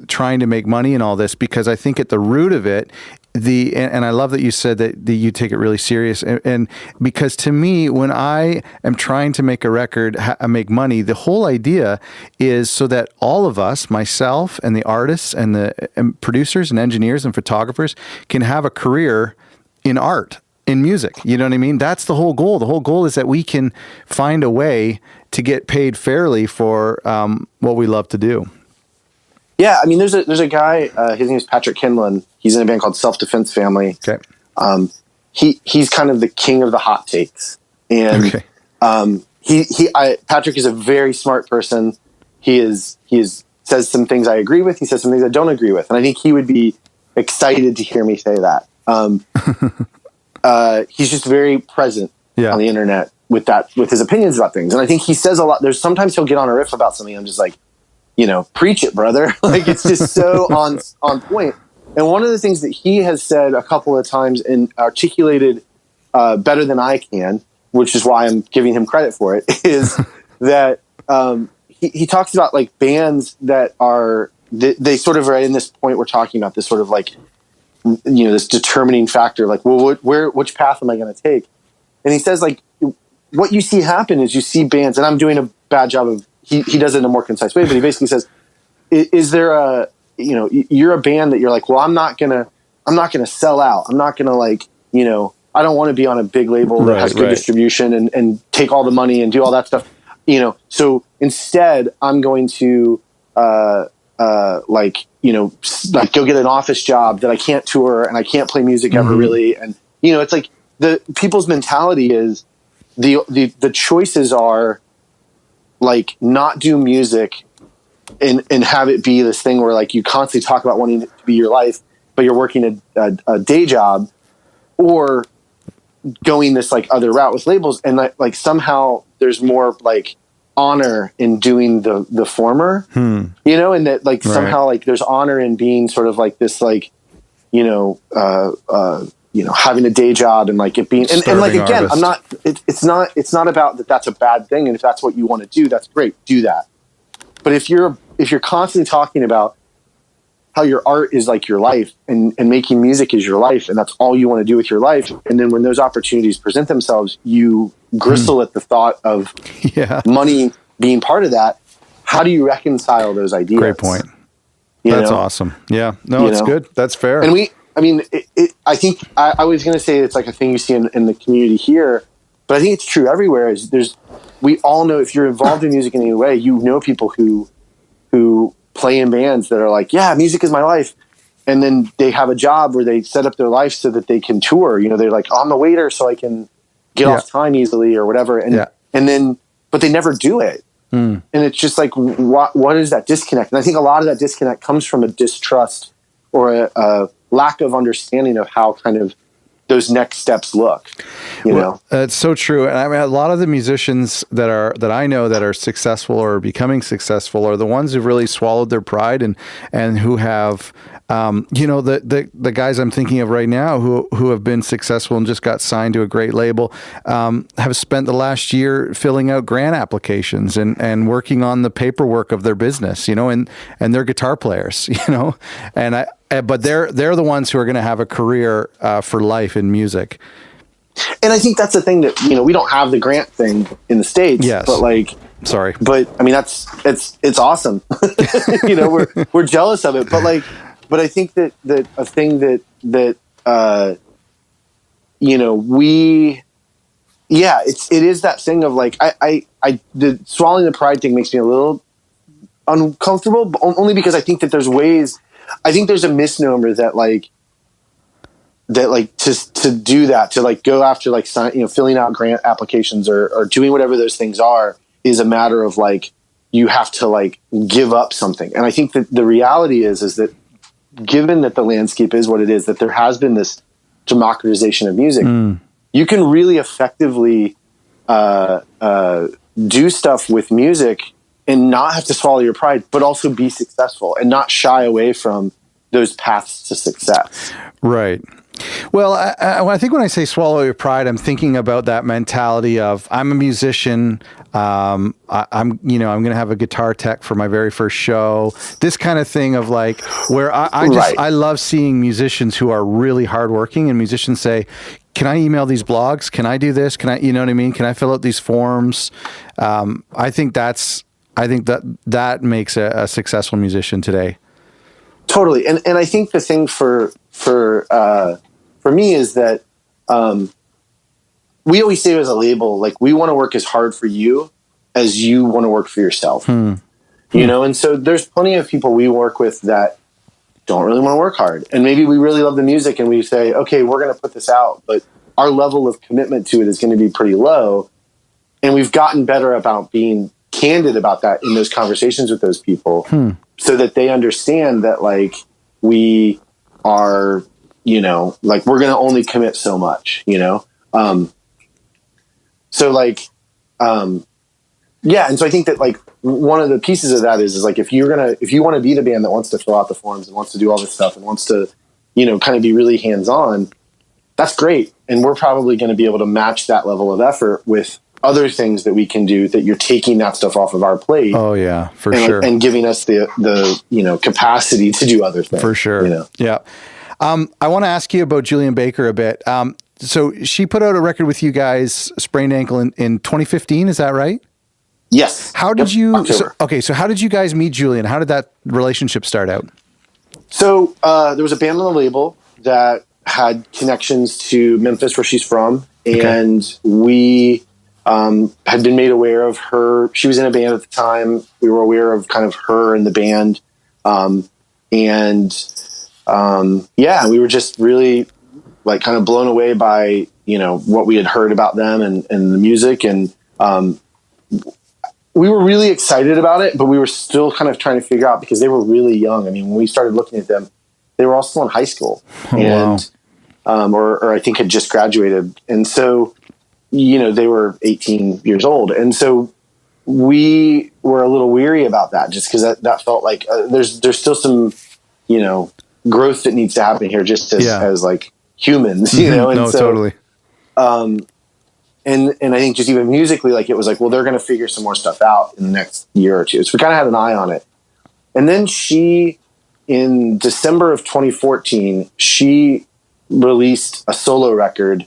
trying to make money in all this, because I think at the root of it, and I love that you said that you take it really serious. And because to me, when I am trying to make a record, make money, the whole idea is so that all of us, myself and the artists and the producers and engineers and photographers, can have a career in art, in music. You know what I mean? That's the whole goal. The whole goal is that we can find a way to get paid fairly for what we love to do. Yeah, I mean, there's a guy. His name is Patrick Kindlon. He's in a band called Self Defense Family. Okay. He's kind of the king of the hot takes, and Patrick is a very smart person. He says some things I agree with. He says some things I don't agree with, and I think he would be excited to hear me say that. He's just very present on the internet with his opinions about things. And I think he says a lot. There's sometimes he'll get on a riff about something. I'm just like, preach it, brother. Like, it's just so on point. And one of the things that he has said a couple of times and articulated better than I can, which is why I'm giving him credit for it, is that he talks about like bands that are, they sort of are in this point we're talking about, this sort of like, this determining factor, like, well, which path am I going to take? And he says, like, what you see happen is you see bands, and I'm doing a bad job of, he does it in a more concise way, but he basically says, is there you're a band that you're like, well, I'm not going to sell out. I'm not going to like, I don't want to be on a big label that has good distribution and take all the money and do all that stuff, so instead I'm going to, like go get an office job that I can't tour and I can't play music ever really. And, it's like the people's mentality is the choices are like not do music and have it be this thing where like you constantly talk about wanting it to be your life, but you're working a day job, or going this like other route with labels. And like somehow there's more like honor in doing the former, and that like somehow like there's honor in being sort of like this, like, having a day job and like it being, and like, again, artist. I'm not, it's not about that. That's a bad thing. And if that's what you want to do, that's great. Do that. But if you're constantly talking about how your art is like your life and making music is your life, and that's all you want to do with your life, and then when those opportunities present themselves, you gristle at the thought of money being part of that, how do you reconcile those ideas? Great point. That's awesome. Yeah. No, it's good. That's fair. And I think I was going to say it's like a thing you see in the community here, but I think it's true everywhere. We all know, if you're involved in music in any way, people who play in bands that are like, yeah, music is my life. And then they have a job where they set up their life so that they can tour. They're like, I'm a waiter so I can get off time easily or whatever. And then, but they never do it. And it's just like, what is that disconnect? And I think a lot of that disconnect comes from a distrust or a lack of understanding of how kind of those next steps look, It's so true. And I mean, a lot of the musicians that I know that are successful or becoming successful are the ones who've really swallowed their pride and who have, the guys I'm thinking of right now who have been successful and just got signed to a great label, have spent the last year filling out grant applications and working on the paperwork of their business, and they're guitar players, but they're the ones who are going to have a career for life in music. And I think that's the thing that, we don't have the grant thing in the States, but like, sorry, but I mean, it's awesome. We're jealous of it, but I think that a thing that it is that thing of like, the swallowing the pride thing makes me a little uncomfortable, but only because I think that there's a misnomer that to do that, to like go after like filling out grant applications or doing whatever those things are is a matter of like, you have to like give up something. And I think that the reality is that given that the landscape is what it is, that there has been this democratization of music, you can really effectively do stuff with music and not have to swallow your pride, but also be successful and not shy away from those paths to success. Right. Well, I think when I say swallow your pride, I'm thinking about that mentality of I'm a musician. I'm going to have a guitar tech for my very first show. This kind of thing of like where I love seeing musicians who are really hardworking, and musicians say, can I email these blogs? Can I do this? Can I, you know what I mean? Can I fill out these forms? I think that makes a successful musician today. Totally. And I think the thing for me is that we always say as a label, like, we want to work as hard for you as you want to work for yourself. And so there's plenty of people we work with that don't really want to work hard. And maybe we really love the music and we say, okay, we're going to put this out, but our level of commitment to it is going to be pretty low. And we've gotten better about being candid about that in those conversations with those people so that they understand that like we are, like we're going to only commit so much, so like, yeah. And so I think that like one of the pieces of that is like, if you want to be the band that wants to fill out the forms and wants to do all this stuff and wants to, kind of be really hands-on, that's great. And we're probably going to be able to match that level of effort with other things that we can do, that you're taking that stuff off of our plate. Oh yeah, for and, sure. And giving us the capacity to do other things. For sure. Yeah. I want to ask you about Julian Baker a bit. So she put out a record with you guys, Sprained Ankle, in 2015. Is that right? Yes. How did you? So how did you guys meet Julian? How did that relationship start out? So there was a band on the label that had connections to Memphis, where she's from, and we had been made aware of her. She was in a band at the time. We were aware of kind of her and the band, we were just really like kind of blown away by what we had heard about them and the music, and we were really excited about it, but we were still kind of trying to figure out, because they were really young. I mean, when we started looking at them, they were all still in high school, or I think had just graduated. And so, they were 18 years old. And so we were a little weary about that, just because that felt like there's still some, growth that needs to happen here, just as like humans, And no, so, totally. And I think just even musically, like it was like, well, they're going to figure some more stuff out in the next year or two. So we kind of had an eye on it. And then in December of 2014, she released a solo record,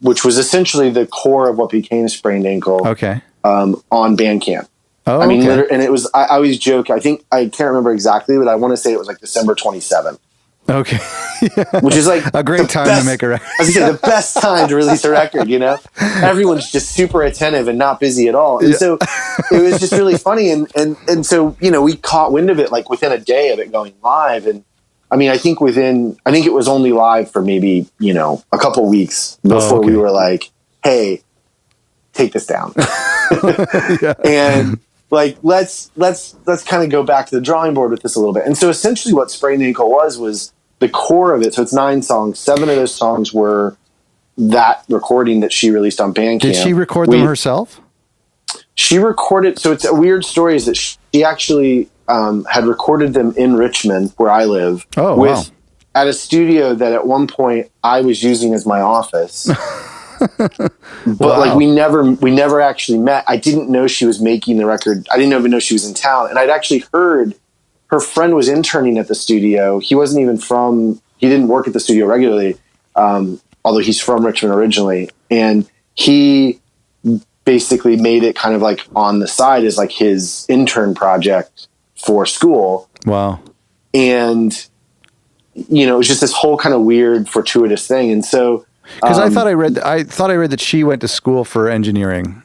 which was essentially the core of what became Sprained Ankle. Okay. On BandCamp. Oh, I mean, and it was, I always joke, I can't remember exactly, but I want to say it was like December 27th. Okay. Yeah. Which is like a great time to make a record. I was going to say the best time to release a record, everyone's just super attentive and not busy at all. And so it was just really funny. And so, we caught wind of it like within a day of it going live. And I mean, I think it was only live for maybe, a couple weeks before we were like, hey, take this down. Yeah. And like, let's kind of go back to the drawing board with this a little bit. And so essentially what Sprained Ankle was the core of it. So it's 9 songs. 7 of those songs were that recording that she released on BandCamp. Did she record them herself? She recorded. So it's a weird story, is that she actually had recorded them in Richmond, where I live. Oh, wow. At a studio that at one point I was using as my office. But like we never actually met. I didn't know she was making the record. I didn't even know she was in town. And I'd actually heard her friend was interning at the studio. He wasn't even he didn't work at the studio regularly, although he's from Richmond originally. And he basically made it kind of like on the side as like his intern project for school. Wow. And, it was just this whole kind of weird fortuitous thing. And so, because I thought I read that she went to school for engineering.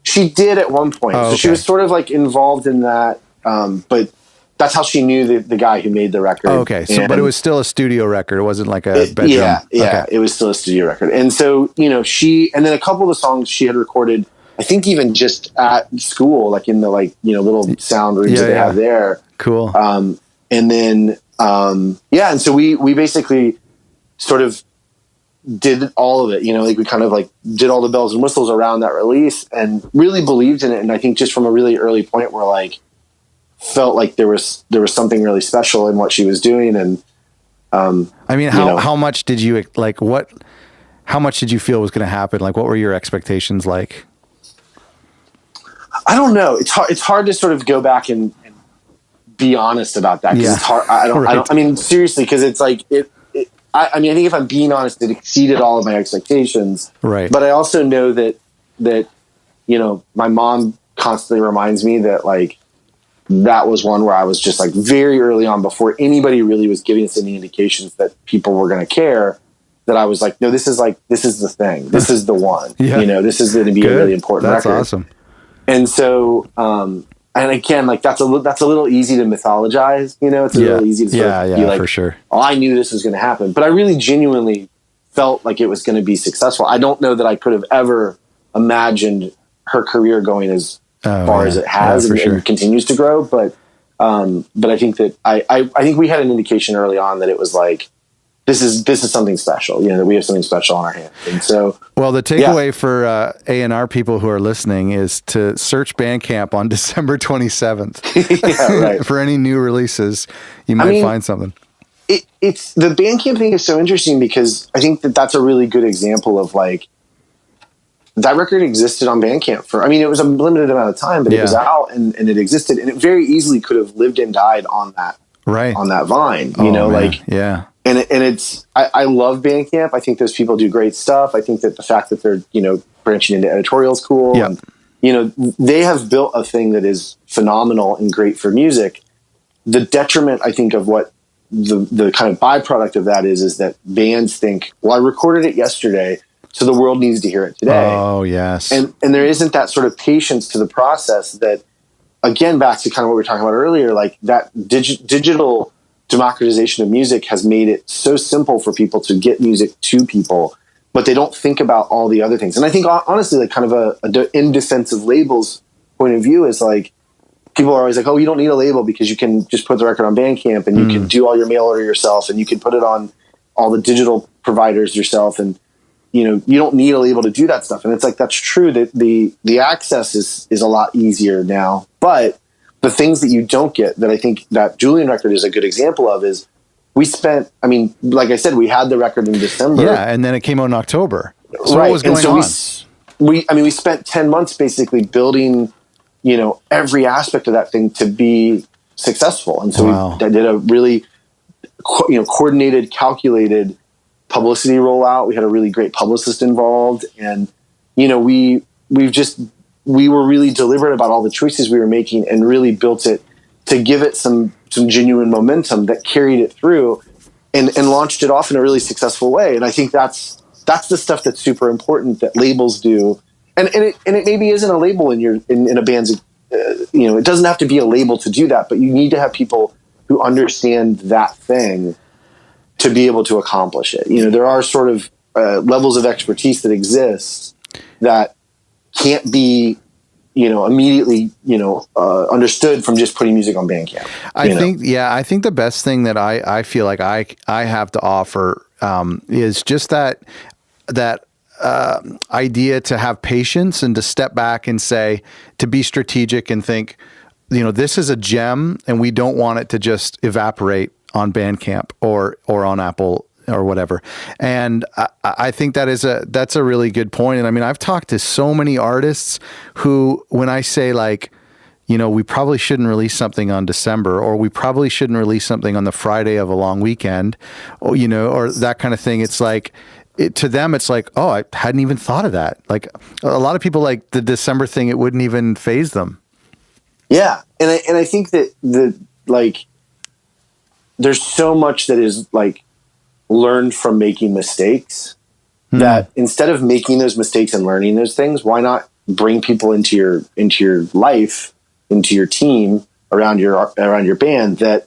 She did at one point. So she was sort of like involved in that. But that's how she knew the guy who made the record. Oh, okay. So, but it was still a studio record. It wasn't like a bedroom. Yeah. Okay. It was still a studio record. And so, and then a couple of the songs she had recorded, I think even just at school, like in the little sound rooms that they have there. Cool. And then, and so we basically sort of did all of it, like we kind of like did all the bells and whistles around that release and really believed in it. And I think just from a really early point, we're like, felt like there was something really special in what she was doing. And, I mean, how much did you how much did you feel was going to happen? Like, what were your expectations like? I don't know. It's hard to sort of go back and be honest about that. Cause it's hard. I mean, seriously, cause it's like, I mean, I think if I'm being honest, it exceeded all of my expectations. Right. But I also know that, my mom constantly reminds me that like, that was one where I was just like very early on, before anybody really was giving us any indications that people were going to care, that I was like, no, this is the thing. This is the one, this is going to be a really important record. That's awesome. And so, and again, like that's a little easy to mythologize, it's a little easy to sort of be like, for sure. Oh, I knew this was going to happen, but I really genuinely felt like it was going to be successful. I don't know that I could have ever imagined her career going as far as it has and continues to grow. But But I think that I think we had an indication early on that it was like, this is something special, that we have something special on our hands. And so, well, the takeaway for A&R people who are listening is to search BandCamp on December 27th. Yeah, right. For any new releases, you might find something. It's the BandCamp thing is so interesting because I think that that's a really good example of like, that record existed on BandCamp for, it was a limited amount of time, but it was out and it existed, and it very easily could have lived and died on that, on that vine, yeah. And I love BandCamp. I think those people do great stuff. I think that the fact that they're, branching into editorial is cool. Yep. And, they have built a thing that is phenomenal and great for music. The detriment, I think, of what the kind of byproduct of that is that bands think, well, I recorded it yesterday, so the world needs to hear it today. Oh, yes. And there isn't that sort of patience to the process that, again, back to kind of what we were talking about earlier, like that digital democratization of music has made it so simple for people to get music to people, but they don't think about all the other things. And I think, honestly, like kind of in defense of labels point of view is like, people are always like, oh, you don't need a label because you can just put the record on BandCamp and you can do all your mail order yourself and you can put it on all the digital providers yourself. And, you don't need a label to do that stuff. And it's like, that's true that the access is a lot easier now, but the things that you don't get that I think that Julian record is a good example of is we spent, like I said, we had the record in December. Yeah. And then it came out in October. So right. what was going on? We spent 10 months basically building, every aspect of that thing to be successful. And so we did a really, coordinated, calculated publicity rollout. We had a really great publicist involved. And, we were really deliberate about all the choices we were making and really built it to give it some genuine momentum that carried it through and launched it off in a really successful way. And I think that's the stuff that's super important that labels do. And it maybe isn't a label in a band's, it doesn't have to be a label to do that, but you need to have people who understand that thing to be able to accomplish it. There are sort of levels of expertise that exist that can't be, immediately, understood from just putting music on BandCamp. I think the best thing that I feel like I have to offer is just that idea to have patience and to step back and say, to be strategic and think, this is a gem and we don't want it to just evaporate on BandCamp or on Apple or whatever. And I think that's a really good point. And I've talked to so many artists who, when I say like, we probably shouldn't release something on December, or we probably shouldn't release something on the Friday of a long weekend, or, or that kind of thing. It's like, to them, it's like, oh, I hadn't even thought of that. Like a lot of people, like the December thing, it wouldn't even faze them. Yeah. And I think that there's so much that is like learned from making mistakes that instead of making those mistakes and learning those things, why not bring people into your life, into your team, around your band that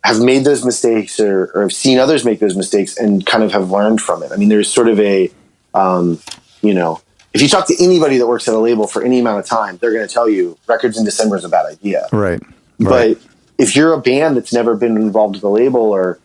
have made those mistakes or have seen others make those mistakes and kind of have learned from it. There's sort of a, if you talk to anybody that works at a label for any amount of time, they're going to tell you records in December is a bad idea. Right. But if you're a band that's never been involved with a label or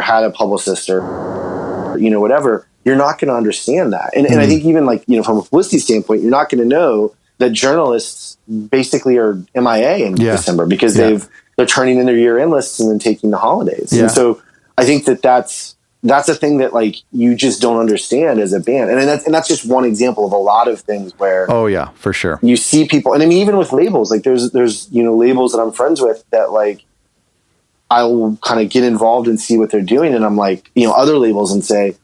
had a publicist or whatever, you're not going to understand that. And I think even like, from a publicity standpoint, you're not going to know that journalists basically are MIA in December because they're turning in their year-end lists and then taking the holidays. Yeah. And so I think that's a thing that like you just don't understand as a band. And that's just one example of a lot of things where, oh yeah, for sure, you see people. And even with labels, like there's labels that I'm friends with that like I'll kind of get involved and see what they're doing. And I'm like, other labels and say,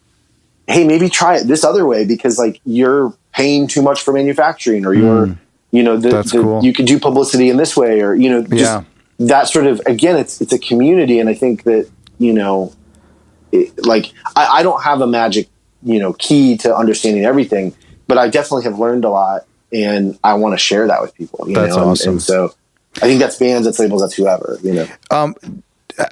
hey, maybe try it this other way because like you're paying too much for manufacturing or you're, cool. You could do publicity in this way or, just that sort of, again, it's a community. And I think that, I don't have a magic, key to understanding everything, but I definitely have learned a lot and I want to share that with people. That's awesome. And so I think that's bands, that's labels, that's whoever,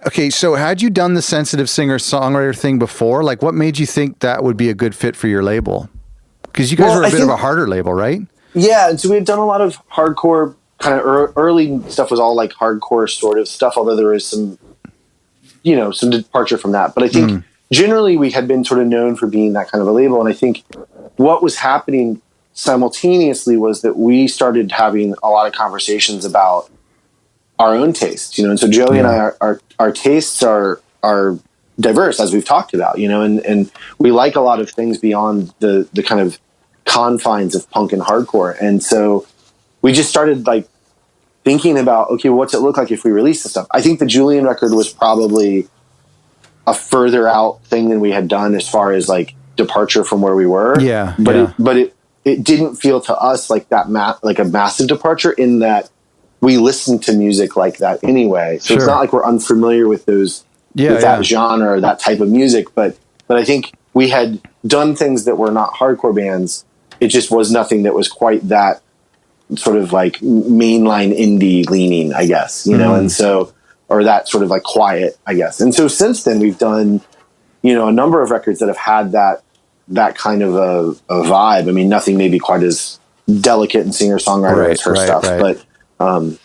Okay, so had you done the sensitive singer-songwriter thing before? Like, what made you think that would be a good fit for your label? Because you guys were a bit of a harder label, right? Yeah, and so we had done a lot of hardcore kind of early stuff was all like hardcore sort of stuff, although there was some, you know, some departure from that. But I think generally we had been sort of known for being that kind of a label. And I think what was happening simultaneously was that we started having a lot of conversations about our own tastes, you know. And so Joey and I, our tastes are diverse, as we've talked about, you know, and we like a lot of things beyond the kind of confines of punk and hardcore. And so we just started like thinking about, okay, what's it look like if we release this stuff? I think the Julian record was probably a further out thing than we had done as far as like departure from where we were. Yeah. But it didn't feel to us like that like a massive departure, in that we listened to music like that anyway. So it's not like we're unfamiliar with those, with that genre or that type of music. But I think we had done things that were not hardcore bands. It just was nothing that was quite that sort of like mainline indie leaning, I guess, you know? And so, or that sort of like quiet, I guess. And so since then we've done, you know, a number of records that have had that kind of a vibe. I mean, nothing maybe quite as delicate and singer-songwriter as her stuff, but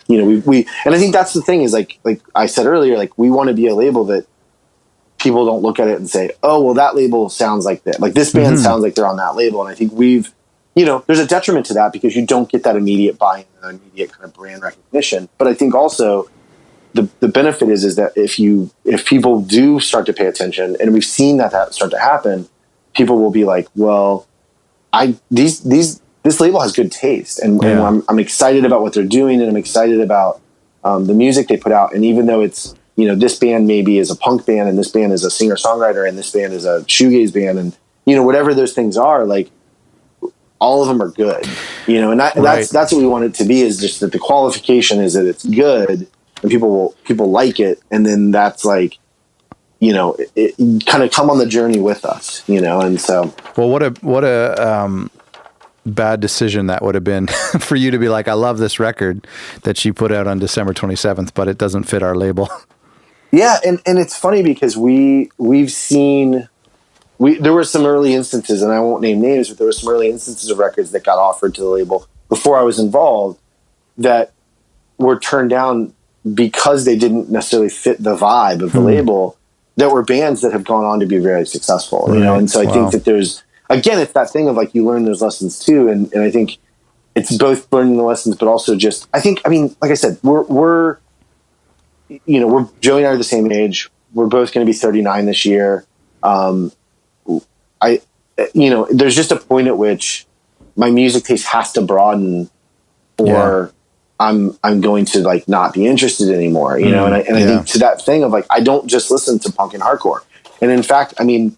you know, we, and I think that's the thing is like I said earlier, like we want to be a label that people don't look at it and say, oh, well, that label sounds like that. Like this band sounds like they're on that label. And I think we've, you know, there's a detriment to that because you don't get that immediate buy-in and immediate kind of brand recognition. But I think also the benefit is that if people do start to pay attention, and we've seen that start to happen, people will be like, well, this label has good taste, and I'm excited about what they're doing, and I'm excited about the music they put out. And even though it's, you know, this band maybe is a punk band, and this band is a singer-songwriter, and this band is a shoegaze band, and, you know, whatever those things are, like, all of them are good, you know, and that's what we want it to be, is just that the qualification is that it's good and people like it. And then that's like, you know, it kind of come on the journey with us, you know? And so, well, what a bad decision that would have been for you to be like, I love this record that she put out on December 27th, but it doesn't fit our label. Yeah. And it's funny because we've seen, there were some early instances, and I won't name names, but there were some early instances of records that got offered to the label before I was involved that were turned down because they didn't necessarily fit the vibe of the label, that were bands that have gone on to be very successful, you know? And so I think that there's, again, it's that thing of like, you learn those lessons too. And I think it's both learning the lessons, but also just, I mean, like I said, we're Joey and I are the same age. We're both going to be 39 this year. You know, there's just a point at which my music taste has to broaden, or I'm going to like not be interested anymore, you know? And I think to that thing of like, I don't just listen to punk and hardcore. And in fact, I mean,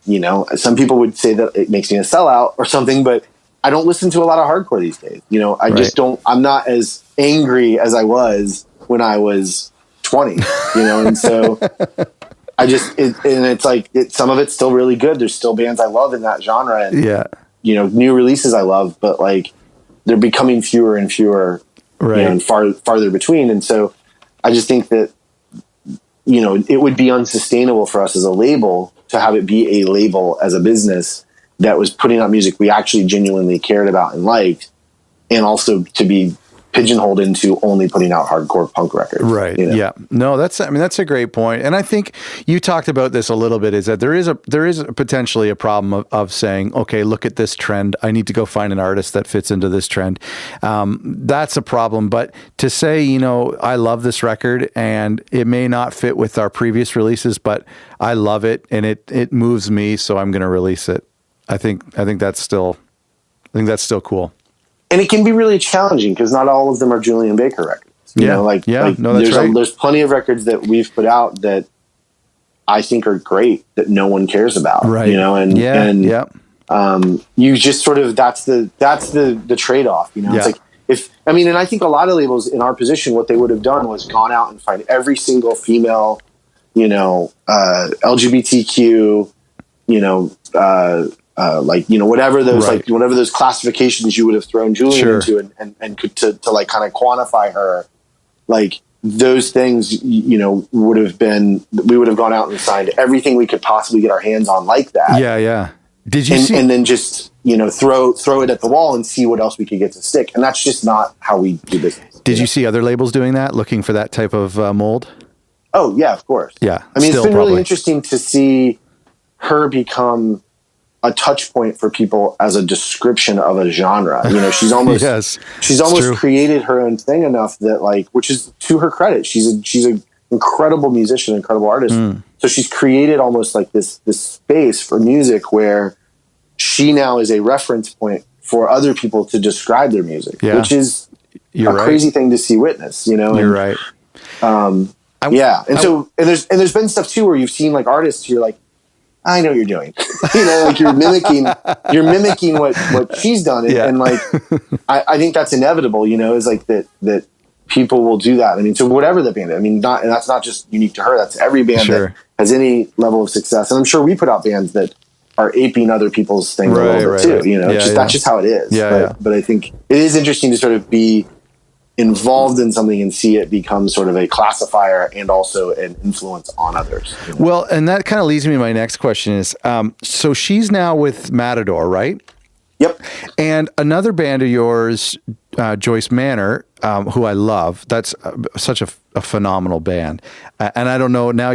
you know, some people would say that it makes me a sellout or something, but I don't listen to a lot of hardcore these days. You know, I just don't, I'm not as angry as I was when I was 20, you know? And so it's like, some of it's still really good. There's still bands I love in that genre, and you know, new releases I love, but like they're becoming fewer and fewer, you know, and farther between. And so I just think that, you know, it would be unsustainable for us as a label to have it be a label as a business that was putting out music we actually genuinely cared about and liked, and also to be pigeonholed into only putting out hardcore punk records. Right. You know? Yeah. No, that's a great point. And I think you talked about this a little bit, is that there is potentially a problem of saying, okay, look at this trend. I need to go find an artist that fits into this trend. That's a problem. But to say, you know, I love this record and it may not fit with our previous releases, but I love it and it moves me, so I'm going to release it. I think that's still cool. And it can be really challenging because not all of them are Julian Baker records. You know, there's plenty of records that we've put out that I think are great that no one cares about. Right. You know, and you just sort of, that's the trade-off, you know. It's like, and I think a lot of labels in our position, what they would have done was gone out and find every single female, you know, LGBTQ, you know, like, you know, whatever those like whatever those classifications you would have thrown Julian into, and could to like kind of quantify her, like those things, you know, we would have gone out and signed everything we could possibly get our hands on like that. Yeah. Did you see? And then just throw it at the wall and see what else we could get to stick. And that's just not how we do business. Did you see other labels doing that, looking for that type of mold? Oh yeah, of course. Yeah. I mean, it's been really interesting to see her become a touch point for people as a description of a genre. She's almost, she's almost created her own thing enough that which is to her credit. She's an incredible musician, incredible artist. So she's created almost like this space for music where she now is a reference point for other people to describe their music, which is crazy thing to see witness, You're right. And there's been stuff too where you've seen artists, you're like, I know what you're doing, you're mimicking what she's done. And I think that's inevitable, is that people will do that. I mean, so whatever the band, and that's not just unique to her. That's every band that has any level of success. And I'm sure we put out bands that are aping other people's things a little bit too, that's just how it is. But I think it is interesting to sort of be involved in something and see it become sort of a classifier and also an influence on others. Well, and that kind of leads me to my next question is, so she's now with Matador, right? Yep. And another band of yours, Joyce Manor, who I love. That's such a phenomenal band. And I don't know now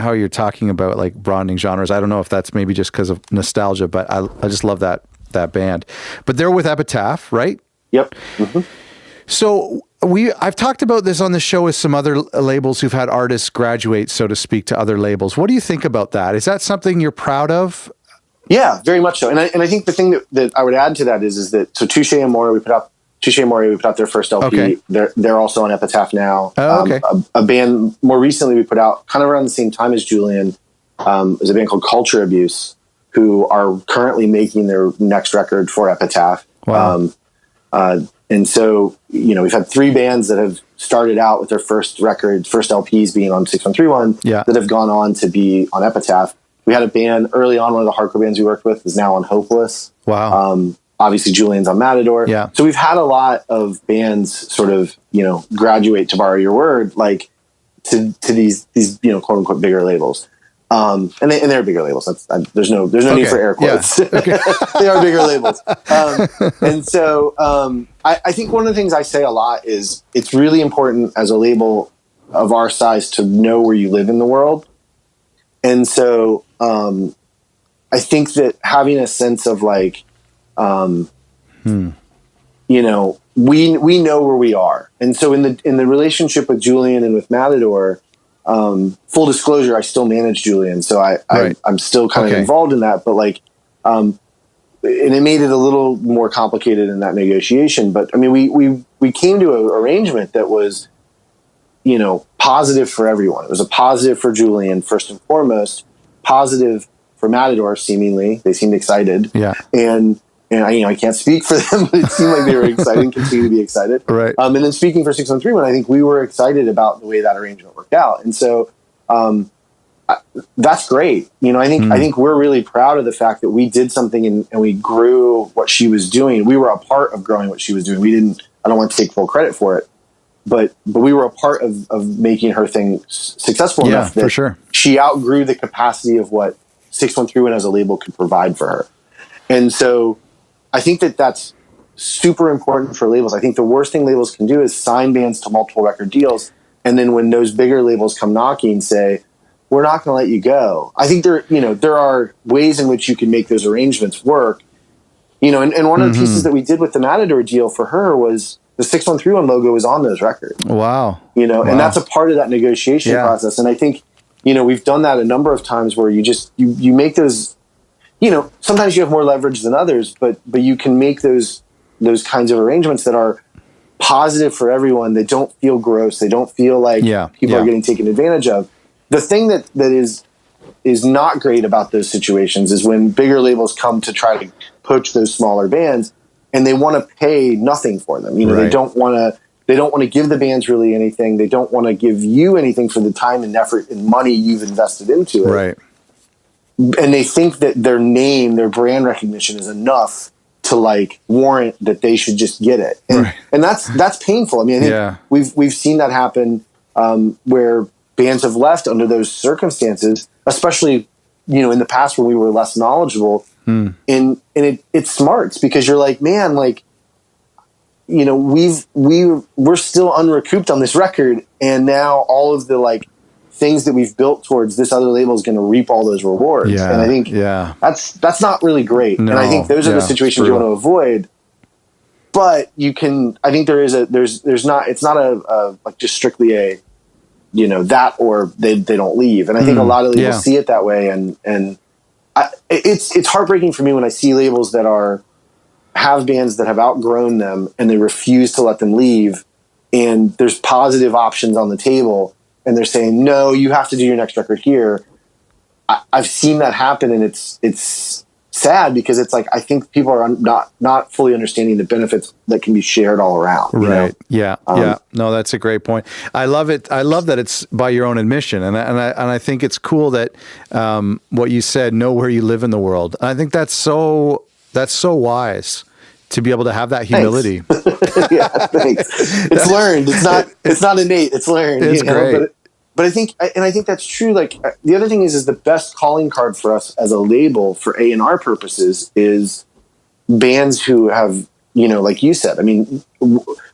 how you're talking about broadening genres. I don't know if that's maybe just because of nostalgia, but I just love that band. But they're with Epitaph, right? Yep. Mm-hmm. So I've talked about this on the show with some other labels who've had artists graduate, so to speak, to other labels. What do you think about that? Is that something you're proud of? Yeah, very much so. And I think the thing that I would add to that is that so Touché Amore, we put out their first LP. Okay. They're also on Epitaph now. Oh, okay. A band more recently we put out kind of around the same time as Julian is a band called Culture Abuse, who are currently making their next record for Epitaph. Wow. And so, we've had 3 bands that have started out with their first LPs being on 6131 that have gone on to be on Epitaph. We had a band early on, one of the hardcore bands we worked with is now on Hopeless. Wow. Obviously Julian's on Matador. Yeah. So we've had a lot of bands sort of, graduate, to borrow your word, to these, quote unquote bigger labels. And they're bigger labels. There's no need for air quotes. Yeah. Okay. They are bigger labels. And so I think one of the things I say a lot is it's really important as a label of our size to know where you live in the world. And so I think that having a sense of we know where we are. And so in the relationship with Julian and with Matador, full disclosure, I still manage Julian, so I'm still kind of involved in that. But and it made it a little more complicated in that negotiation. But I mean, we came to an arrangement that was, positive for everyone. It was a positive for Julian first and foremost, positive for Matador. Seemingly, they seemed excited. Yeah, and I can't speak for them, but it seemed like they were excited and continue to be excited. Right. And then speaking for 613, I think we were excited about the way that arrangement worked out. And so that's great. I think we're really proud of the fact that we did something and we grew what she was doing. We were a part of growing what she was doing. I don't want to take full credit for it, but we were a part of making her thing successful enough that she outgrew the capacity of what 613 as a label could provide for her. And so I think that's super important for labels. I think the worst thing labels can do is sign bands to multiple record deals. And then when those bigger labels come knocking, say, we're not going to let you go. I think there are ways in which you can make those arrangements work. And one of the pieces that we did with the Matador deal for her was the 6131 logo was on those records. Wow. And that's a part of that negotiation process. And I think, we've done that a number of times where you make those, sometimes you have more leverage than others, but you can make those kinds of arrangements that are positive for everyone. They don't feel gross. They don't feel like people are getting taken advantage of. The thing that is not great about those situations is when bigger labels come to try to poach those smaller bands and they want to pay nothing for them. They don't want to give the bands really anything. They don't want to give you anything for the time and effort and money you've invested into it. Right. And they think that their name, their brand recognition is enough to warrant that they should just get it. And that's painful. I mean, I think we've seen that happen where bands have left under those circumstances, especially, in the past when we were less knowledgeable. and it smarts, because you're like, man, like, you know, we're still unrecouped on this record, and now all of the like things that we've built towards this other label is going to reap all those rewards. Yeah, and I think that's not really great. No, and I think those are the situations you want to avoid. But you can, I think there's not, it's not a like just strictly a, you know, that, or they don't leave. And I think a lot of labels see it that way. And it's heartbreaking for me when I see labels that have bands that have outgrown them and they refuse to let them leave. And there's positive options on the table, and they're saying, no, you have to do your next record here. I've seen that happen, and it's sad, because it's like, I think people are not fully understanding the benefits that can be shared all around. Right. You know? Yeah. No, that's a great point. I love it. I love that it's by your own admission. And I think it's cool that, what you said, know where you live in the world. I think that's so wise to be able to have that humility. Yeah, thanks. It's learned. It's not innate. It's learned. It's great. But I think that's true. Like, the other thing is the best calling card for us as a label for A&R purposes is bands who have, you know, like you said, I mean,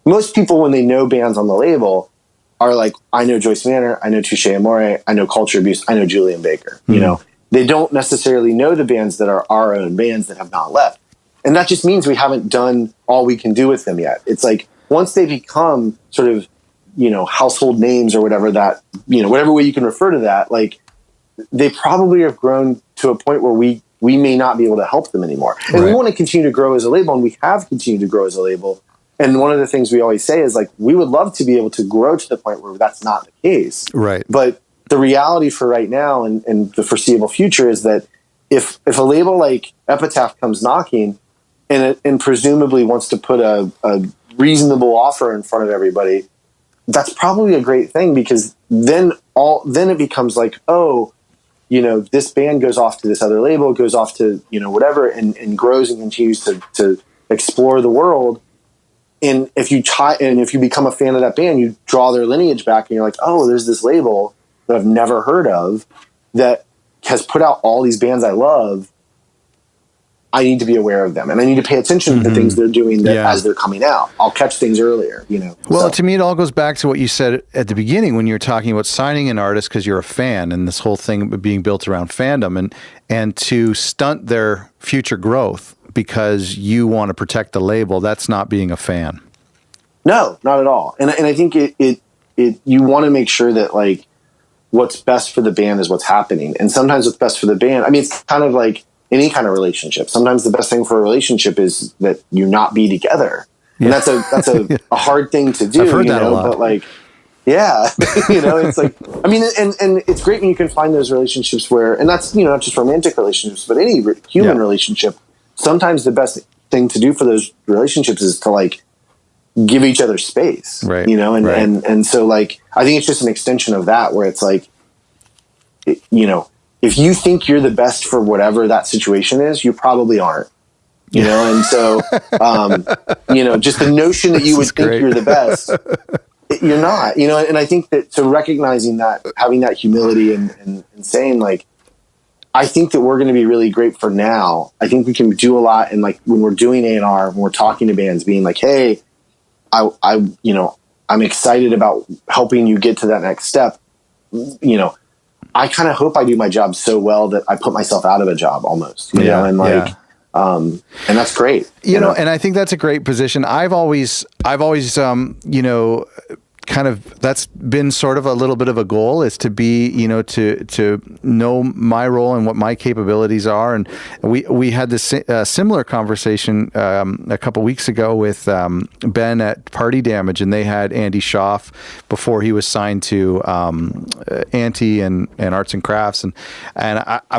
most people, when they know bands on the label, are like, I know Joyce Manor, I know Touche Amore, I know Culture Abuse, I know Julian Baker. You know, they don't necessarily know the bands that are our own bands that have not left. And that just means we haven't done all we can do with them yet. It's like, once they become sort of, you know, household names or whatever that, you know, whatever way you can refer to that, like, they probably have grown to a point where we may not be able to help them anymore. And we want to continue to grow as a label, and we have continued to grow as a label. And one of the things we always say is, like, we would love to be able to grow to the point where that's not the case. Right. But the reality for right now and the foreseeable future is that if a label like Epitaph comes knocking and presumably wants to put a reasonable offer in front of everybody, that's probably a great thing, because then it becomes like, oh, you know, this band goes off to this other label, goes off to, you know, whatever, and grows and continues to explore the world. And if you become a fan of that band, you draw their lineage back, and you're like, oh, there's this label that I've never heard of that has put out all these bands I love. I need to be aware of them, and I need to pay attention to things they're doing as they're coming out. I'll catch things earlier, you know. Well, to me, it all goes back to what you said at the beginning when you were talking about signing an artist because you're a fan, and this whole thing being built around fandom, and to stunt their future growth because you want to protect the label. That's not being a fan. No, not at all. And I think it you want to make sure that, like, what's best for the band is what's happening, and sometimes what's best for the band. I mean, it's kind of like any kind of relationship. Sometimes the best thing for a relationship is that you not be together. And that's a hard thing to do, I've heard that a lot. But like, yeah, you know, it's like, I mean, and it's great when you can find those relationships where, and that's, you know, not just romantic relationships, but any human relationship. Sometimes the best thing to do for those relationships is to, like, give each other space, right? You know, and so, like, I think it's just an extension of that, where it's like, you know, if you think you're the best for whatever that situation is, you probably aren't, you know? And so, you know, just the notion that you would think you're the best, you're not, you know? And I think that, so recognizing that, having that humility and saying, like, I think that we're going to be really great for now. I think we can do a lot. And, like, when we're doing A&R, when we're talking to bands, being like, hey, you know, I'm excited about helping you get to that next step. You know, I kind of hope I do my job so well that I put myself out of a job almost, you know, and like, and that's great. You know, and I think that's a great position. I've always, you know, kind of, that's been sort of a little bit of a goal, is to be, you know, to know my role and what my capabilities are. And we had this similar conversation a couple weeks ago with Ben at Party Damage, and they had Andy Schaff before he was signed to Anti and Arts and Crafts. And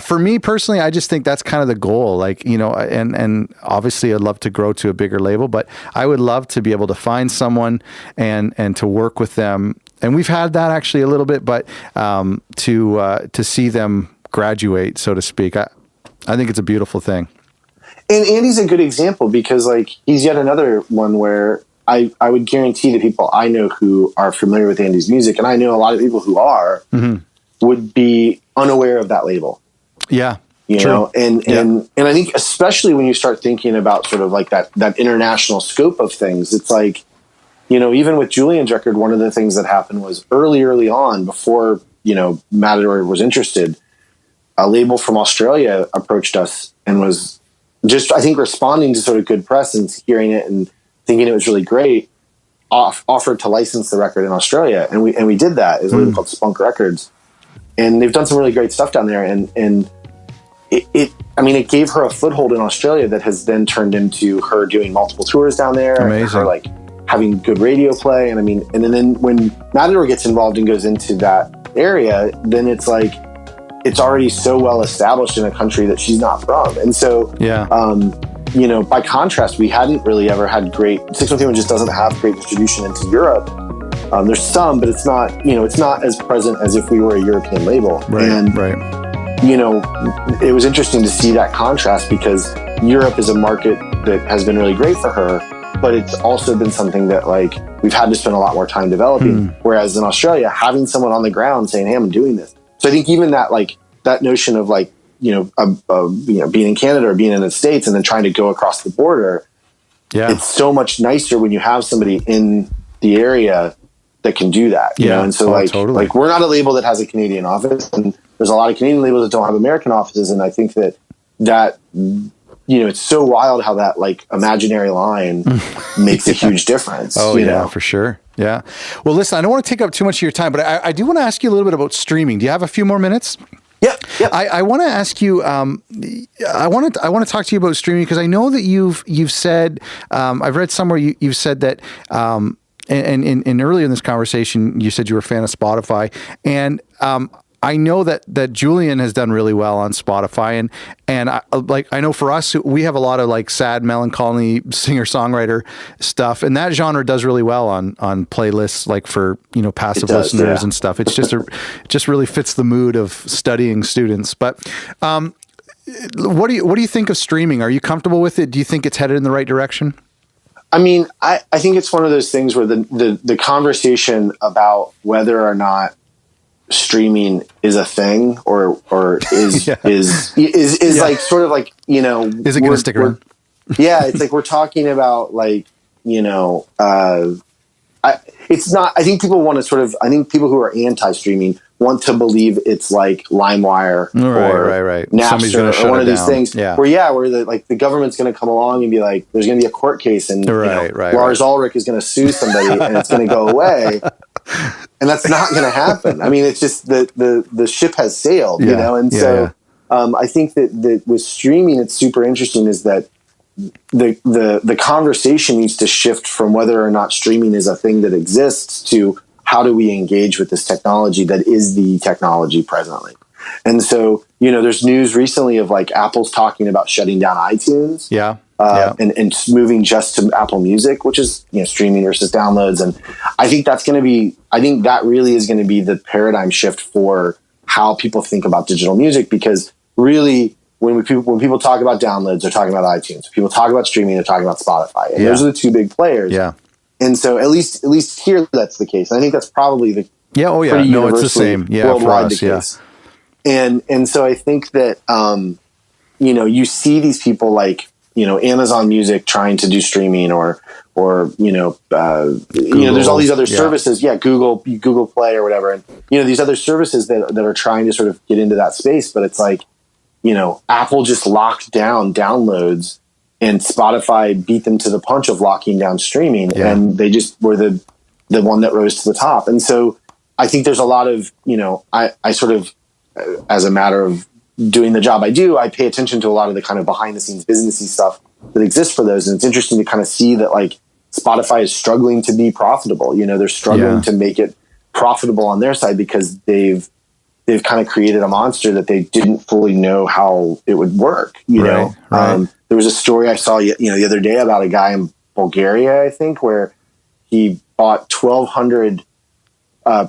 for me personally, I just think that's kind of the goal. Like, you know, and obviously I'd love to grow to a bigger label, but I would love to be able to find someone and to work with them. And we've had that actually a little bit, but to see them graduate, so to speak, I think it's a beautiful thing. And Andy's a good example, because, like, he's yet another one where I would guarantee that people I know who are familiar with Andy's music, and I know a lot of people who are, would be unaware of that label. Yeah. know, and I think especially when you start thinking about sort of like that international scope of things, it's like, you know, even with Julian's record, one of the things that happened was early on, before, you know, Matador was interested, a label from Australia approached us and was just, I think, responding to sort of good press and hearing it and thinking it was really great, offered to license the record in Australia. And we did that. It's a label called Spunk Records. And they've done some really great stuff down there. And it gave her a foothold in Australia that has then turned into her doing multiple tours down there. Amazing. And her like having good radio play. And I mean, and then when Matador gets involved and goes into that area, then it's like, it's already so well established in a country that she's not from. And so, you know, by contrast, we hadn't really ever had great, 613 just doesn't have great distribution into Europe. There's some, but it's not, you know, it's not as present as if we were a European label. Right. You know, it was interesting to see that contrast, because Europe is a market that has been really great for her, but it's also been something that like we've had to spend a lot more time developing. Whereas in Australia, having someone on the ground saying, "Hey, I'm doing this." So I think even that notion of like, you know, being in Canada or being in the States and then trying to go across the border, it's so much nicer when you have somebody in the area that can do that, you know? And so like we're not a label that has a Canadian office, and there's a lot of Canadian labels that don't have American offices. And I think that, you know, it's so wild how that like imaginary line makes a huge difference. You know? For sure. Yeah. Well, listen, I don't want to take up too much of your time, but I do want to ask you a little bit about streaming. Do you have a few more minutes? Yeah. I want to ask you. I want to talk to you about streaming, because I know that you've said. I've read somewhere you've said that. And earlier in this conversation, you said you were a fan of Spotify, and I know that Julian has done really well on Spotify, and I know for us, we have a lot of like sad, melancholy singer-songwriter stuff, and that genre does really well on playlists, like for, you know, passive listeners and stuff. It's just really fits the mood of studying students. But what do you think of streaming? Are you comfortable with it? Do you think it's headed in the right direction? I mean, I think it's one of those things where the conversation about whether or not streaming is a thing or is like sort of like, you know, is it going to stick around? It's like we're talking about like, you know, it's not. I think people want to sort of. I think people who are anti-streaming want to believe it's like LimeWire or Napster or one of these things where the government's going to come along and be like, there's going to be a court case and Lars Ulrich is going to sue somebody and it's going to go away. And that's not going to happen. I mean, it's just the ship has sailed, you know? And I think that with streaming, it's super interesting is that the conversation needs to shift from whether or not streaming is a thing that exists to how do we engage with this technology that is the technology presently. And so, you know, there's news recently of like Apple's talking about shutting down iTunes. And moving just to Apple Music, which is, you know, streaming versus downloads. And I think that really is going to be the paradigm shift for how people think about digital music, because really when people talk about downloads, they're talking about iTunes. When people talk about streaming, they're talking about Spotify. And those are the two big players. And so at least here that's the case. And I think that's probably the it's the same worldwide for us, the case. And so I think that you know, you see these people like, you know, Amazon Music trying to do streaming or you know, you know, there's all these other services, Google Play or whatever, and you know, these other services that are trying to sort of get into that space. But it's like, you know, Apple just locked down downloads, and Spotify beat them to the punch of locking down streaming, and they just were the one that rose to the top. And so I think there's a lot of, you know, I sort of, as a matter of doing the job I do, I pay attention to a lot of the kind of behind the scenes businessy stuff that exists for those. And it's interesting to kind of see that like Spotify is struggling to be profitable. You know, they're struggling to make it profitable on their side because they've kind of created a monster that they didn't fully know how it would work. You know, there was a story I saw, you know, the other day about a guy in Bulgaria, I think, where he bought 1,200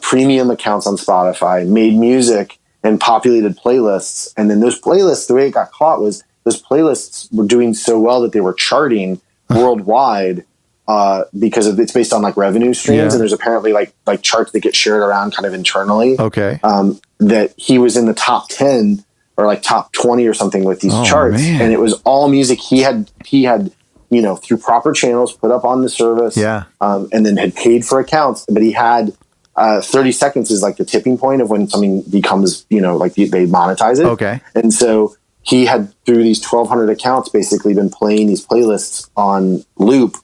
premium accounts on Spotify, made music and populated playlists. And then those playlists, the way it got caught was those playlists were doing so well that they were charting worldwide because it's based on like revenue streams. And there's apparently like charts that get shared around kind of internally. Okay. That he was in the top 10 or like top 20 or something with these charts. Man. And it was all music he had, through proper channels put up on the service. Yeah. And then had paid for accounts, but he had 30 seconds is like the tipping point of when something becomes, like they monetize it. Okay. And so he had, through these 1,200 accounts, basically been playing these playlists on loop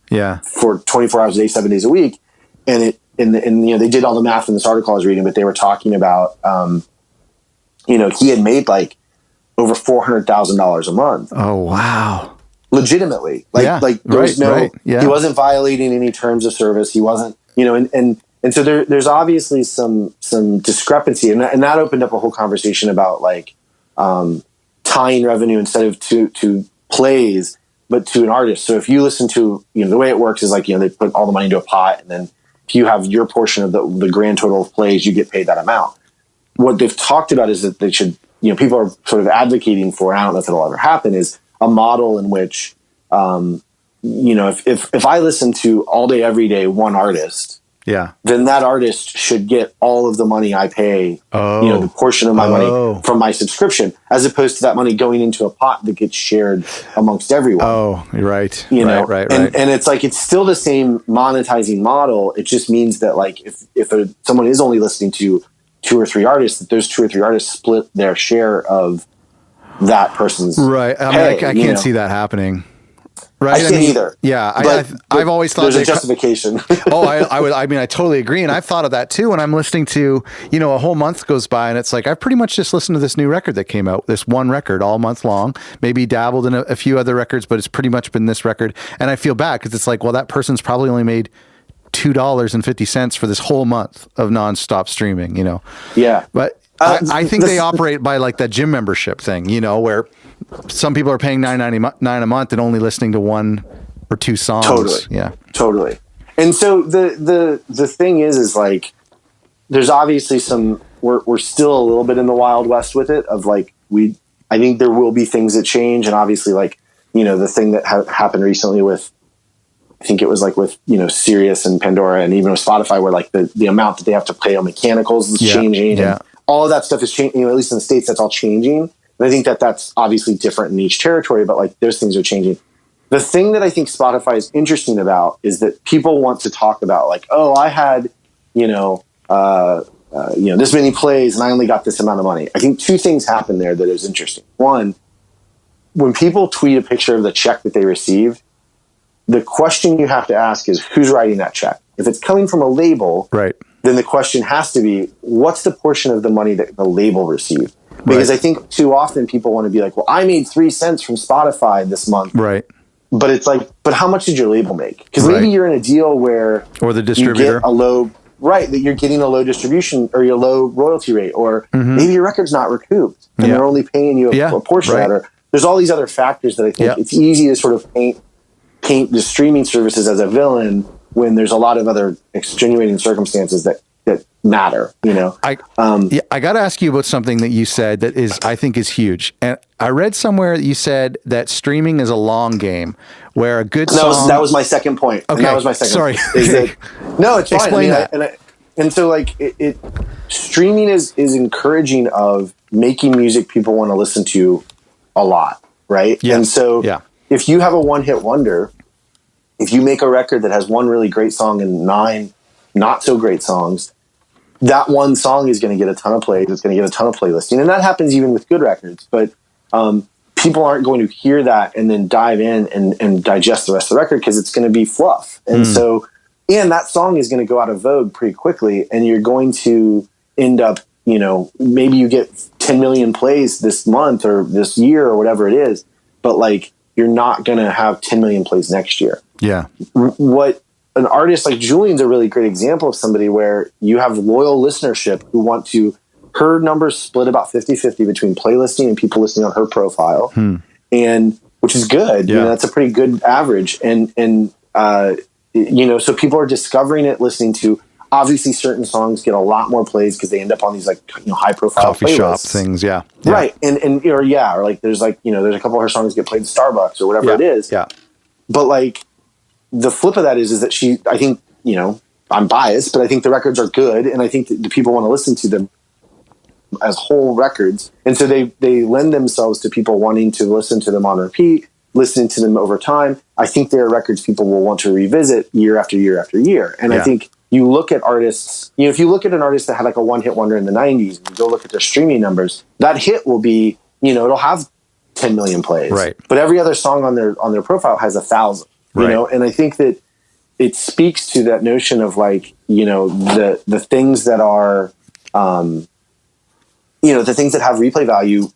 for 24 hours a day, 7 days a week. And they did all the math in this article I was reading, but they were talking about, he had made like over $400,000 a month. Oh, wow. Legitimately. There was he wasn't violating any terms of service. He wasn't, and so there's obviously some discrepancy, and that opened up a whole conversation about like, tying revenue instead of to plays, but to an artist. So if you listen to, the way it works is like, they put all the money into a pot, and then if you have your portion of the grand total of plays, you get paid that amount. What they've talked about is that they should, people are sort of advocating for, and I don't know if it'll ever happen, is a model in which, if I listen to all day, every day, one artist, then that artist should get all of the money I pay, the portion of my money from my subscription, as opposed to that money going into a pot that gets shared amongst everyone. Oh, right. Right. And it's like, it's still the same monetizing model. It just means that like, if someone is only listening to 2 or 3 artists, that those 2 or 3 artists split their share of that person's right. I mean, I can't see that happening. Right. I can't either. Yeah. I've always thought there's a justification. I totally agree. And I've thought of that too. When I'm listening to, a whole month goes by and it's like, I've pretty much just listened to this new record that came out, this one record all month long, maybe dabbled in a few other records, but it's pretty much been this record. And I feel bad because it's like, well, that person's probably only made $2.50 for this whole month of nonstop streaming, Yeah. But I think they operate by like that gym membership thing, where some people are paying $9.99 a month and only listening to 1 or 2 songs. Totally. Yeah. Totally. And so the thing is like, there's obviously we're still a little bit in the Wild West with it of like, I think there will be things that change. And obviously like, the thing that happened recently with, I think it was like with, Sirius and Pandora and even with Spotify, where like the amount that they have to pay on mechanicals is changing. Yeah. And all of that stuff is changing, at least in the States, that's all changing. And I think that's obviously different in each territory, but like those things are changing. The thing that I think Spotify is interesting about is that people want to talk about like, oh, I had, this many plays and I only got this amount of money. I think 2 things happen there that is interesting. One, when people tweet a picture of the check that they received, the question you have to ask is who's writing that check? If it's coming from a label, right, then the question has to be, what's the portion of the money that the label received? Because I think too often people want to be like, well, I made 3 cents from Spotify this month. Right. But it's like, but how much did your label make? Because maybe you're in a deal where or the distributor you get that you're getting a low distribution or your low royalty rate, or maybe your record's not recouped and they're only paying you a portion of that. Or there's all these other factors that I think it's easy to sort of paint the streaming services as a villain when there's a lot of other extenuating circumstances that matter, I got to ask you about something that you said that I think is huge. And I read somewhere that you said that streaming is a long game where a good song... That was my second point. Okay. And that was my second Sorry. point. No, it's fine. Explain that. And so like streaming is encouraging of making music people want to listen to a lot. Right. Yeah. And so if you have a one-hit wonder, if you make a record that has 1 really great song and 9 not so great songs, that one song is going to get a ton of plays. It's going to get a ton of playlisting. And that happens even with good records. But people aren't going to hear that and then dive in and digest the rest of the record because it's going to be fluff. And so, and that song is going to go out of vogue pretty quickly. And you're going to end up, maybe you get 10 million plays this month or this year or whatever it is. But like, you're not going to have 10 million plays next year. Yeah. What an artist like Julian's a really great example of somebody where you have loyal listenership who want to, her numbers split about 50-50 between playlisting and people listening on her profile. And which is good. Yeah. That's a pretty good average. And so people are discovering it, listening to, obviously certain songs get a lot more plays because they end up on these like, high profile coffee playlists. shop things. Yeah. Right. Or like there's like, there's a couple of her songs get played at Starbucks or whatever it is. Yeah. But like, the flip of that is that I think, I'm biased, but I think the records are good. And I think that the people want to listen to them. as whole records. And so they lend themselves to people wanting to listen to them on repeat, listening to them over time. I think there are records people will want to revisit year after year after year. And I think you look at artists, if you look at an artist that had like a one-hit wonder in the 90s, and you go look at their streaming numbers, that hit will be, it'll have 10 million plays. Right. But every other song on their profile has 1,000. And I think that it speaks to that notion of like, the things that are, the things that have replay value,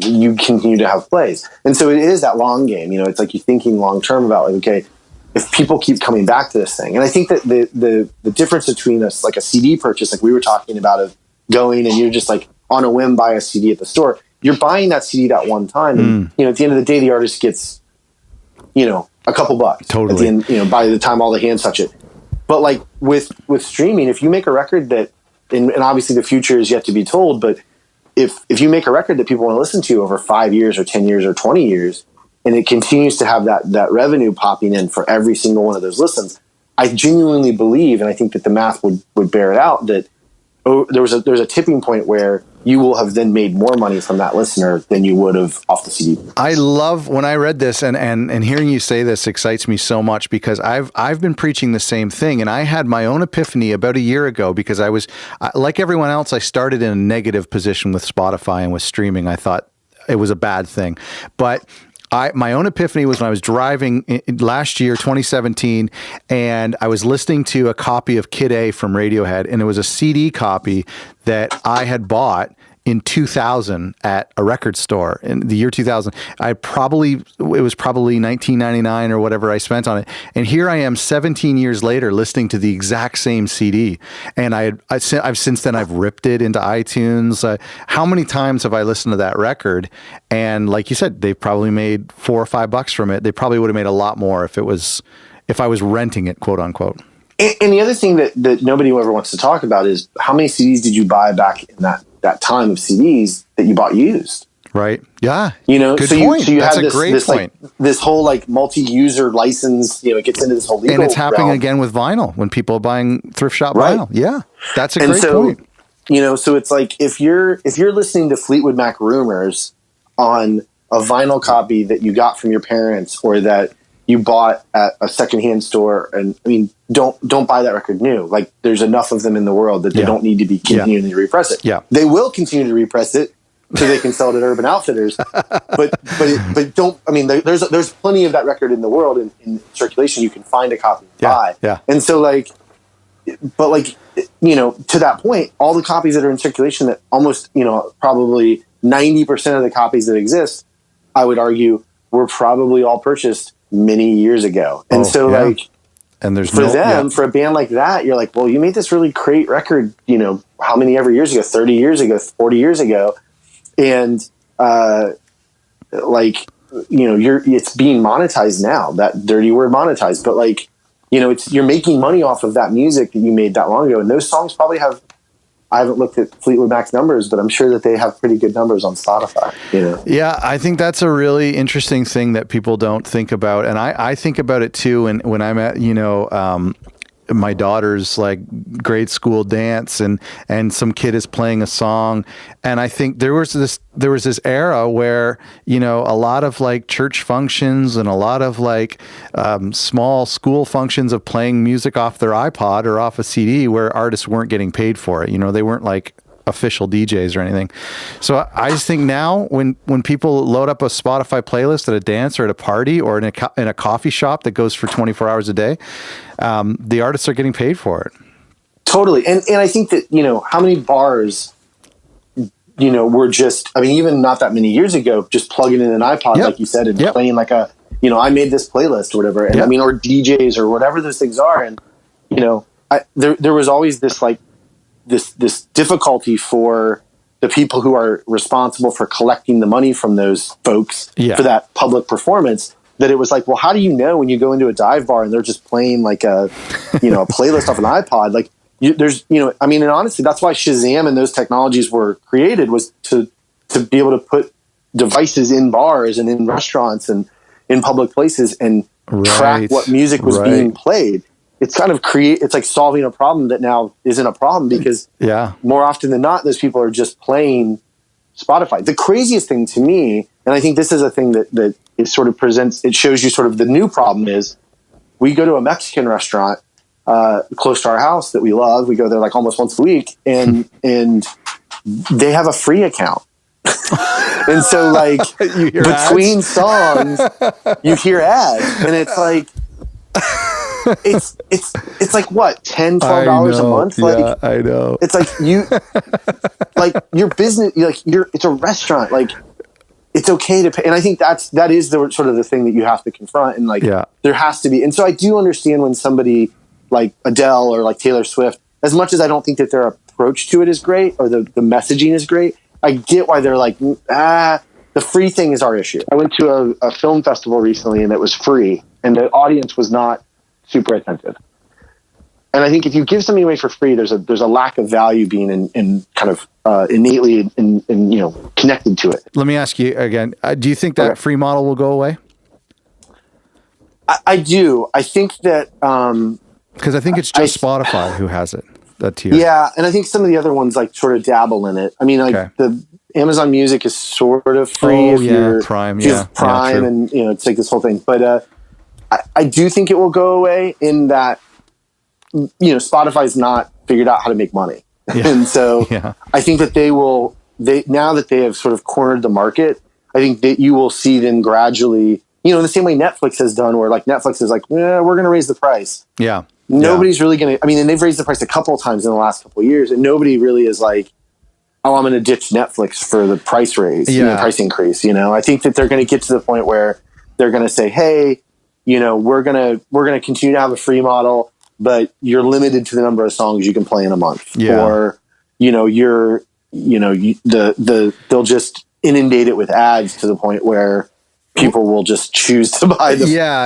you continue to have plays. And so it is that long game. It's like you're thinking long term about like, okay, if people keep coming back to this thing. And I think that the difference between us, like a CD purchase, like we were talking about, of going and you're just like on a whim buy a CD at the store, you're buying that CD that one time. And, at the end of the day, the artist gets, a couple bucks. Totally. At the end, by the time all the hands touch it. But like with streaming, if you make a record that, and obviously the future is yet to be told, but if you make a record that people want to listen to over 5 years or 10 years or 20 years, and it continues to have that revenue popping in for every single one of those listens, I genuinely believe, and I think that the math would bear it out, that there's a tipping point where you will have then made more money from that listener than you would have off the CD. I love when I read this, and hearing you say this excites me so much, because I've been preaching the same thing, and I had my own epiphany about a year ago, because I was like everyone else. I started in a negative position with Spotify and with streaming. I thought it was a bad thing, but my own epiphany was when I was driving last year, 2017, and I was listening to a copy of Kid A from Radiohead, and it was a CD copy that I had bought in 2000 at a record store in the year 2000. It was probably $19.99 or whatever I spent on it. And here I am 17 years later listening to the exact same CD. And I've since then I've ripped it into iTunes. How many times have I listened to that record? And like you said, they've probably made $4 or $5 from it. They probably would have made a lot more if I was renting it, quote unquote. And the other thing that nobody ever wants to talk about is how many CDs did you buy back in that time of CDs that you bought used? Right. Yeah. Good point. So you That's have a great point. Like, this whole like multi-user license, it gets into this whole legal and it's happening realm. again with vinyl when people are buying thrift shop vinyl. Yeah. That's a great point. So it's like if you're listening to Fleetwood Mac Rumors on a vinyl copy that you got from your parents or that you bought at a secondhand store, and I mean, don't buy that record new. Like, there's enough of them in the world that they don't need to be continuing to repress it. Yeah. They will continue to repress it so they can sell it at Urban Outfitters. but don't. I mean, there's plenty of that record in the world in circulation. You can find a copy and buy. Yeah. And so to that point, all the copies that are in circulation, that almost probably 90% of the copies that exist, I would argue, were probably all purchased many years ago. And and there's for a band like that, you're like, well, you made this really great record, how many ever years ago, 30 years ago, 40 years ago. And, it's being monetized now, that dirty word monetized, but you're making money off of that music that you made that long ago. And those songs probably have, I haven't looked at Fleetwood Mac's numbers, but I'm sure that they have pretty good numbers on Spotify. Yeah, I think that's a really interesting thing that people don't think about, and I think about it too. And when I'm at my daughter's like grade school dance, and some kid is playing a song, and I think there was this era where a lot of like church functions and a lot of like small school functions of playing music off their iPod or off a CD where artists weren't getting paid for it. They weren't like official DJs or anything. So I just think now when people load up a Spotify playlist at a dance or at a party or in a coffee shop that goes for 24 hours a day, the artists are getting paid for it. Totally. And I think that, how many bars, were just, I mean, even not that many years ago, just plugging in an iPod, like you said, and playing like I made this playlist or whatever. And I mean, or DJs or whatever those things are. And, there was always this like, this difficulty for the people who are responsible for collecting the money from those folks for that public performance, that it was like, well, how do you know when you go into a dive bar and they're just playing like a playlist off an iPod? Like I mean, and honestly, that's why Shazam and those technologies were created, was to be able to put devices in bars and in restaurants and in public places and track what music was being played. it's kind of it's like solving a problem that now isn't a problem, because more often than not, those people are just playing Spotify. The craziest thing to me, and I think this is a thing that it sort of presents, it shows you sort of the new problem is, we go to a Mexican restaurant close to our house that we love. We go there like almost once a week, and they have a free account. And so like between songs, you hear ads, and it's like, it's like what, $10-12 a month? Like, I know. It's like like your business, it's a restaurant. Like, it's okay to pay. And I think that is the sort of the thing that you have to confront. And like, there has to be. And so I do understand when somebody like Adele or like Taylor Swift, as much as I don't think that their approach to it is great, or the messaging is great, I get why they're like, the free thing is our issue. I went to a film festival recently, and it was free, and the audience was not super attentive. And I think if you give something away for free, there's a lack of value being in kind of innately in connected to it. Let me ask you again. Do you think that free model will go away? I do. I think that because I think it's just Spotify who has it. That tier. Yeah, and I think some of the other ones like sort of dabble in it. I mean, like the Amazon Music is sort of free if you're Prime, Prime, and it's like this whole thing. But I do think it will go away in that Spotify's not figured out how to make money, and so I think that now that they have sort of cornered the market, I think that you will see them gradually, in the same way Netflix has done, where like Netflix is like, we're going to raise the price. Yeah. Nobody's really going to, and they've raised the price a couple of times in the last couple of years, and nobody really is like, oh, I'm going to ditch Netflix for the price raise, price increase. I think that they're going to get to the point where they're going to say, hey, we're going to continue to have a free model, but you're limited to the number of songs you can play in a month. Yeah. Or, they'll just inundate it with ads to the point where people will just choose to buy the I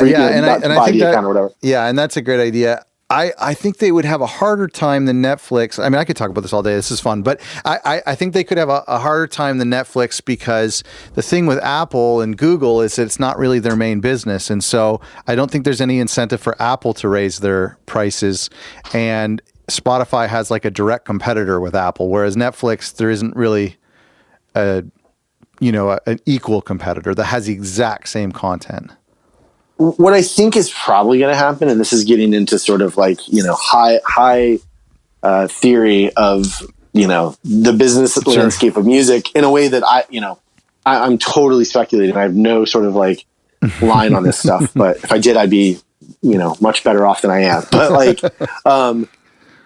think account or whatever. Yeah, and that's a great idea. I think they would have a harder time than Netflix. I mean, I could talk about this all day. This is fun. But I think they could have a harder time than Netflix, because the thing with Apple and Google is that it's not really their main business. And so I don't think there's any incentive for Apple to raise their prices. And Spotify has like a direct competitor with Apple, whereas Netflix, there isn't really an equal competitor that has the exact same content. What I think is probably going to happen, and this is getting into sort of like, high theory of, the business landscape of music in a way that I'm totally speculating. I have no sort of like line on this stuff, but if I did, I'd be, much better off than I am. But like,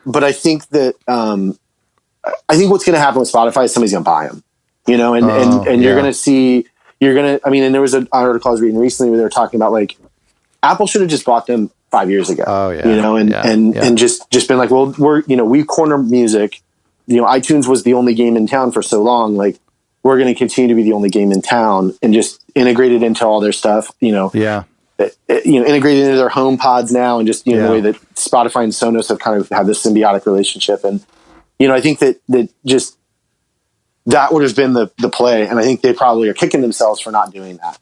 but I think that, I think what's going to happen with Spotify is somebody's going to buy them, and you're going to see, and there was an article I was reading recently where they were talking about like, Apple should have just bought them 5 years ago. Oh yeah. And just been like, well, we corner music. iTunes was the only game in town for so long. Like, we're going to continue to be the only game in town, and just integrate it into all their stuff. Integrated into their home pods now, and just the way that Spotify and Sonos have kind of had this symbiotic relationship. And I think that just that would have been the play, and I think they probably are kicking themselves for not doing that.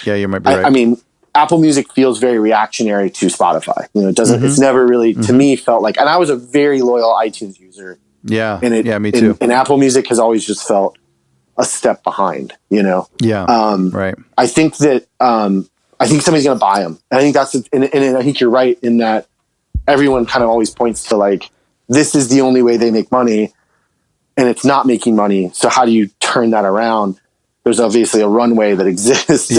You might be right. I mean, Apple Music feels very reactionary to Spotify. It doesn't. It's never really, to me, felt like. And I was a very loyal iTunes user. Yeah, and me too. And Apple Music has always just felt a step behind. Right. I think that I think somebody's going to buy them. And I think that's and I think you're right in that everyone kind of always points to like, this is the only way they make money, and it's not making money. So how do you turn that around? There's obviously a runway that exists, and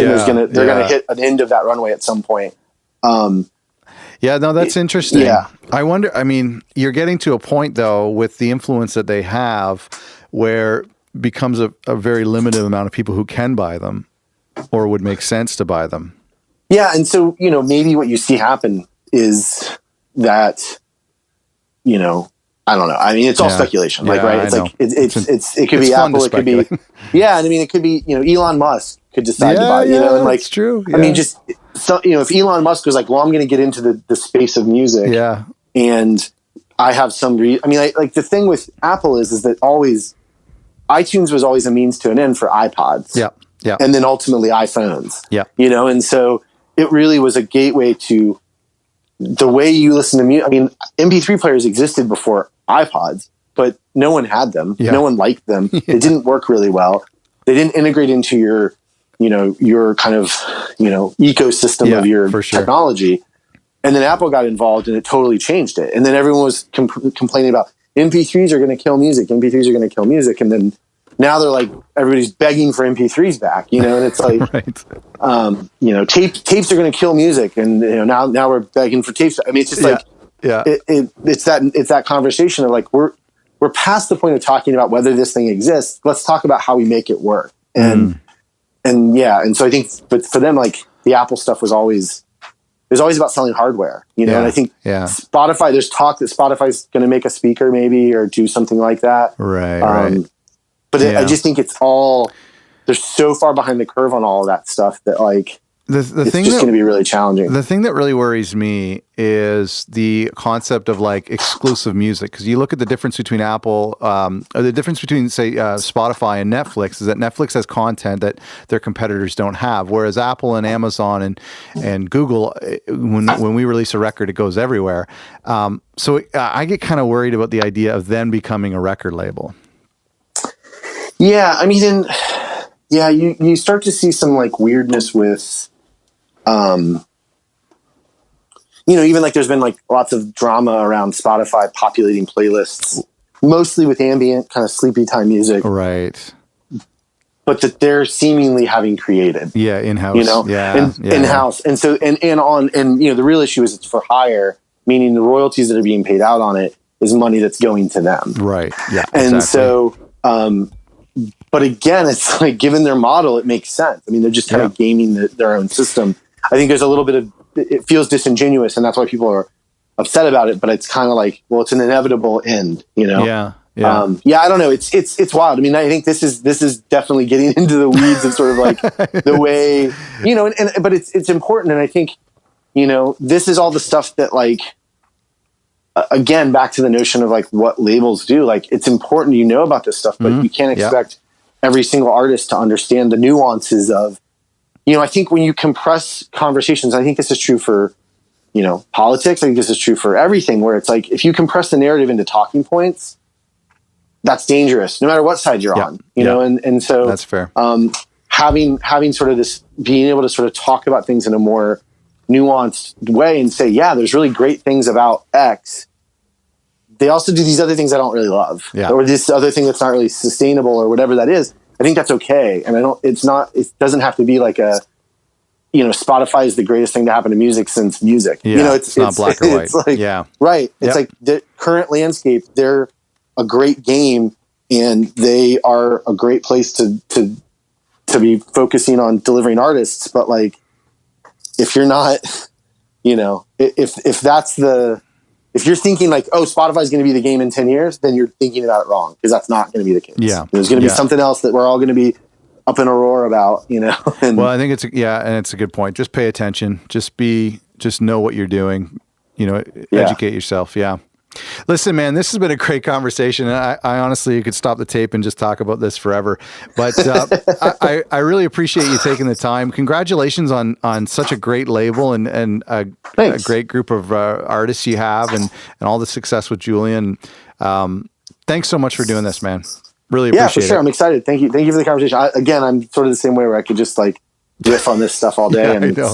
they're gonna hit an end of that runway at some point. That's interesting. Yeah. I wonder, you're getting to a point though with the influence that they have where it becomes a very limited amount of people who can buy them or would make sense to buy them. Yeah. And so, maybe what you see happen is that, I don't know. It's all speculation, right? It's like, it could be Apple, it could be, and it could be, Elon Musk could decide to buy, and like, it's true. Yeah. If Elon Musk was like, well, I'm going to get into the space of music, and I have some, like the thing with Apple is that always, iTunes was always a means to an end for iPods. Yeah. And then ultimately iPhones. Yeah. And so it really was a gateway to the way you listen to music, I mean, MP3 players existed before iPods, but no one had them. Yeah. No one liked them. Yeah. They didn't work really well. They didn't integrate into your, your kind of, ecosystem of your technology. And then Apple got involved and it totally changed it. And then everyone was complaining about MP3s are going to kill music. MP3s are going to kill music. And then now they're like, everybody's begging for MP3s back, and it's like, right. Tapes are going to kill music. And, now we're begging for tapes. I mean, it's just like, it's that conversation of like, we're past the point of talking about whether this thing exists. Let's talk about how we make it work. And so I think, but for them, like the Apple stuff was always about selling hardware, and I think Spotify, there's talk that Spotify's going to make a speaker maybe, or do something like that. Right. But I just think they're so far behind the curve on all of that stuff that like, it's just going to be really challenging. The thing that really worries me is the concept of like exclusive music. Because you look at the difference between Apple, or the difference between say Spotify and Netflix is that Netflix has content that their competitors don't have, whereas Apple and Amazon and Google, when we release a record, it goes everywhere. So I get kind of worried about the idea of then becoming a record label. Yeah, I mean, you start to see some like weirdness with. Even like there's been like lots of drama around Spotify populating playlists, mostly with ambient kind of sleepy time music. Right. But that they're seemingly having created. Yeah. In-house. In-house. And so, and the real issue is it's for hire, meaning the royalties that are being paid out on it is money that's going to them. Right. Yeah. And so, but again, it's like, given their model, it makes sense. I mean, they're just kind of gaming their own system. I think there's a little bit of, it feels disingenuous, and that's why people are upset about it. But it's kind of like, well, it's an inevitable end, Yeah. Yeah. I don't know. It's wild. I mean, I think this is definitely getting into the weeds of sort of like the way, but it's important. And I think, this is all the stuff that like, again, back to the notion of like what labels do. Like, it's important about this stuff, but you can't expect every single artist to understand the nuances of, I think when you compress conversations, I think this is true for, politics. I think this is true for everything, where it's like, if you compress the narrative into talking points, that's dangerous, no matter what side you're on, and so that's fair. Having sort of this, being able to sort of talk about things in a more nuanced way and say, there's really great things about X. They also do these other things I don't really love, or this other thing that's not really sustainable, or whatever that is. I think that's okay. And it doesn't have to be like Spotify is the greatest thing to happen to music since music. Yeah, it's not black or white. It's like, right. It's like the current landscape, they're a great game, and they are a great place to be focusing on delivering artists. But like, if you're not, if you're thinking like, oh, Spotify is going to be the game in 10 years, then you're thinking about it wrong, because that's not going to be the case. Yeah. There's going to be something else that we're all going to be up in a roar about, And, well, I think and it's a good point. Just pay attention. Just know what you're doing, educate yourself. Yeah. Listen, man, this has been a great conversation. And I honestly, you could stop the tape and just talk about this forever. But I really appreciate you taking the time. Congratulations on such a great label and a great group of artists you have, and all the success with Julian. Thanks so much for doing this, man. Really appreciate it. Yeah, for sure. I'm excited. Thank you for the conversation. I'm sort of the same way, where I could just like riff on this stuff all day. I know.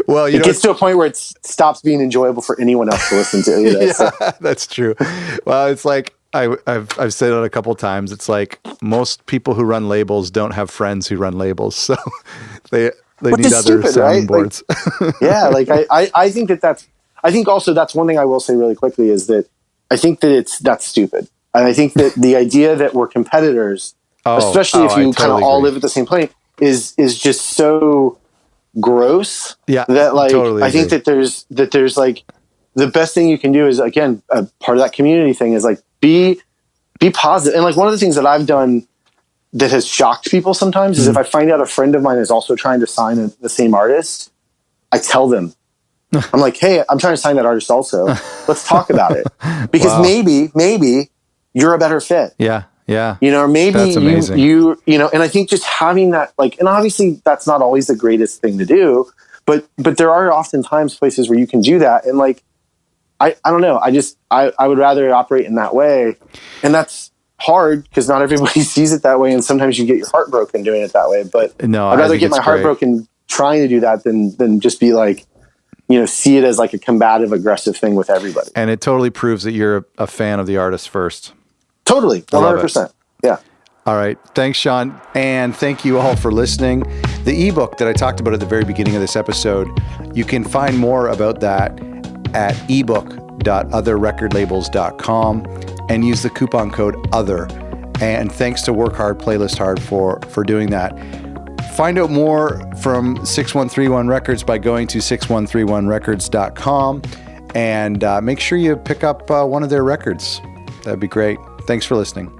Well, it gets to a point where it stops being enjoyable for anyone else to listen to. That's true. Well, it's like I've said it a couple of times. It's like most people who run labels don't have friends who run labels, so they need other sounding boards. I think that's. I think also that's one thing I will say really quickly is that I think that that's stupid, and I think that the idea that we're competitors, especially if you kind of all live at the same plane, is just so gross. Yeah, that like totally I think that there's like the best thing you can do is, again, a part of that community thing is like be positive. And like one of the things that I've done that has shocked people sometimes is if I find out a friend of mine is also trying to sign the same artist, I tell them, I'm like, hey, I'm trying to sign that artist also. Let's talk about it, because maybe you're a better fit. Yeah. Yeah. Or maybe that's amazing. you and I think just having that, like, and obviously that's not always the greatest thing to do, but there are oftentimes places where you can do that. And like, I don't know. I would rather operate in that way. And that's hard because not everybody sees it that way. And sometimes you get your heart broken doing it that way. But no, I'd rather get my heart broken trying to do that than just be like, see it as like a combative, aggressive thing with everybody. And it totally proves that you're a fan of the artist first. Totally. 100%. Yeah. All right. Thanks, Sean. And thank you all for listening. The ebook that I talked about at the very beginning of this episode, you can find more about that at ebook.otherrecordlabels.com and use the coupon code OTHER. And thanks to Work Hard, Playlist Hard for doing that. Find out more from 6131 Records by going to 6131records.com and make sure you pick up one of their records. That'd be great. Thanks for listening.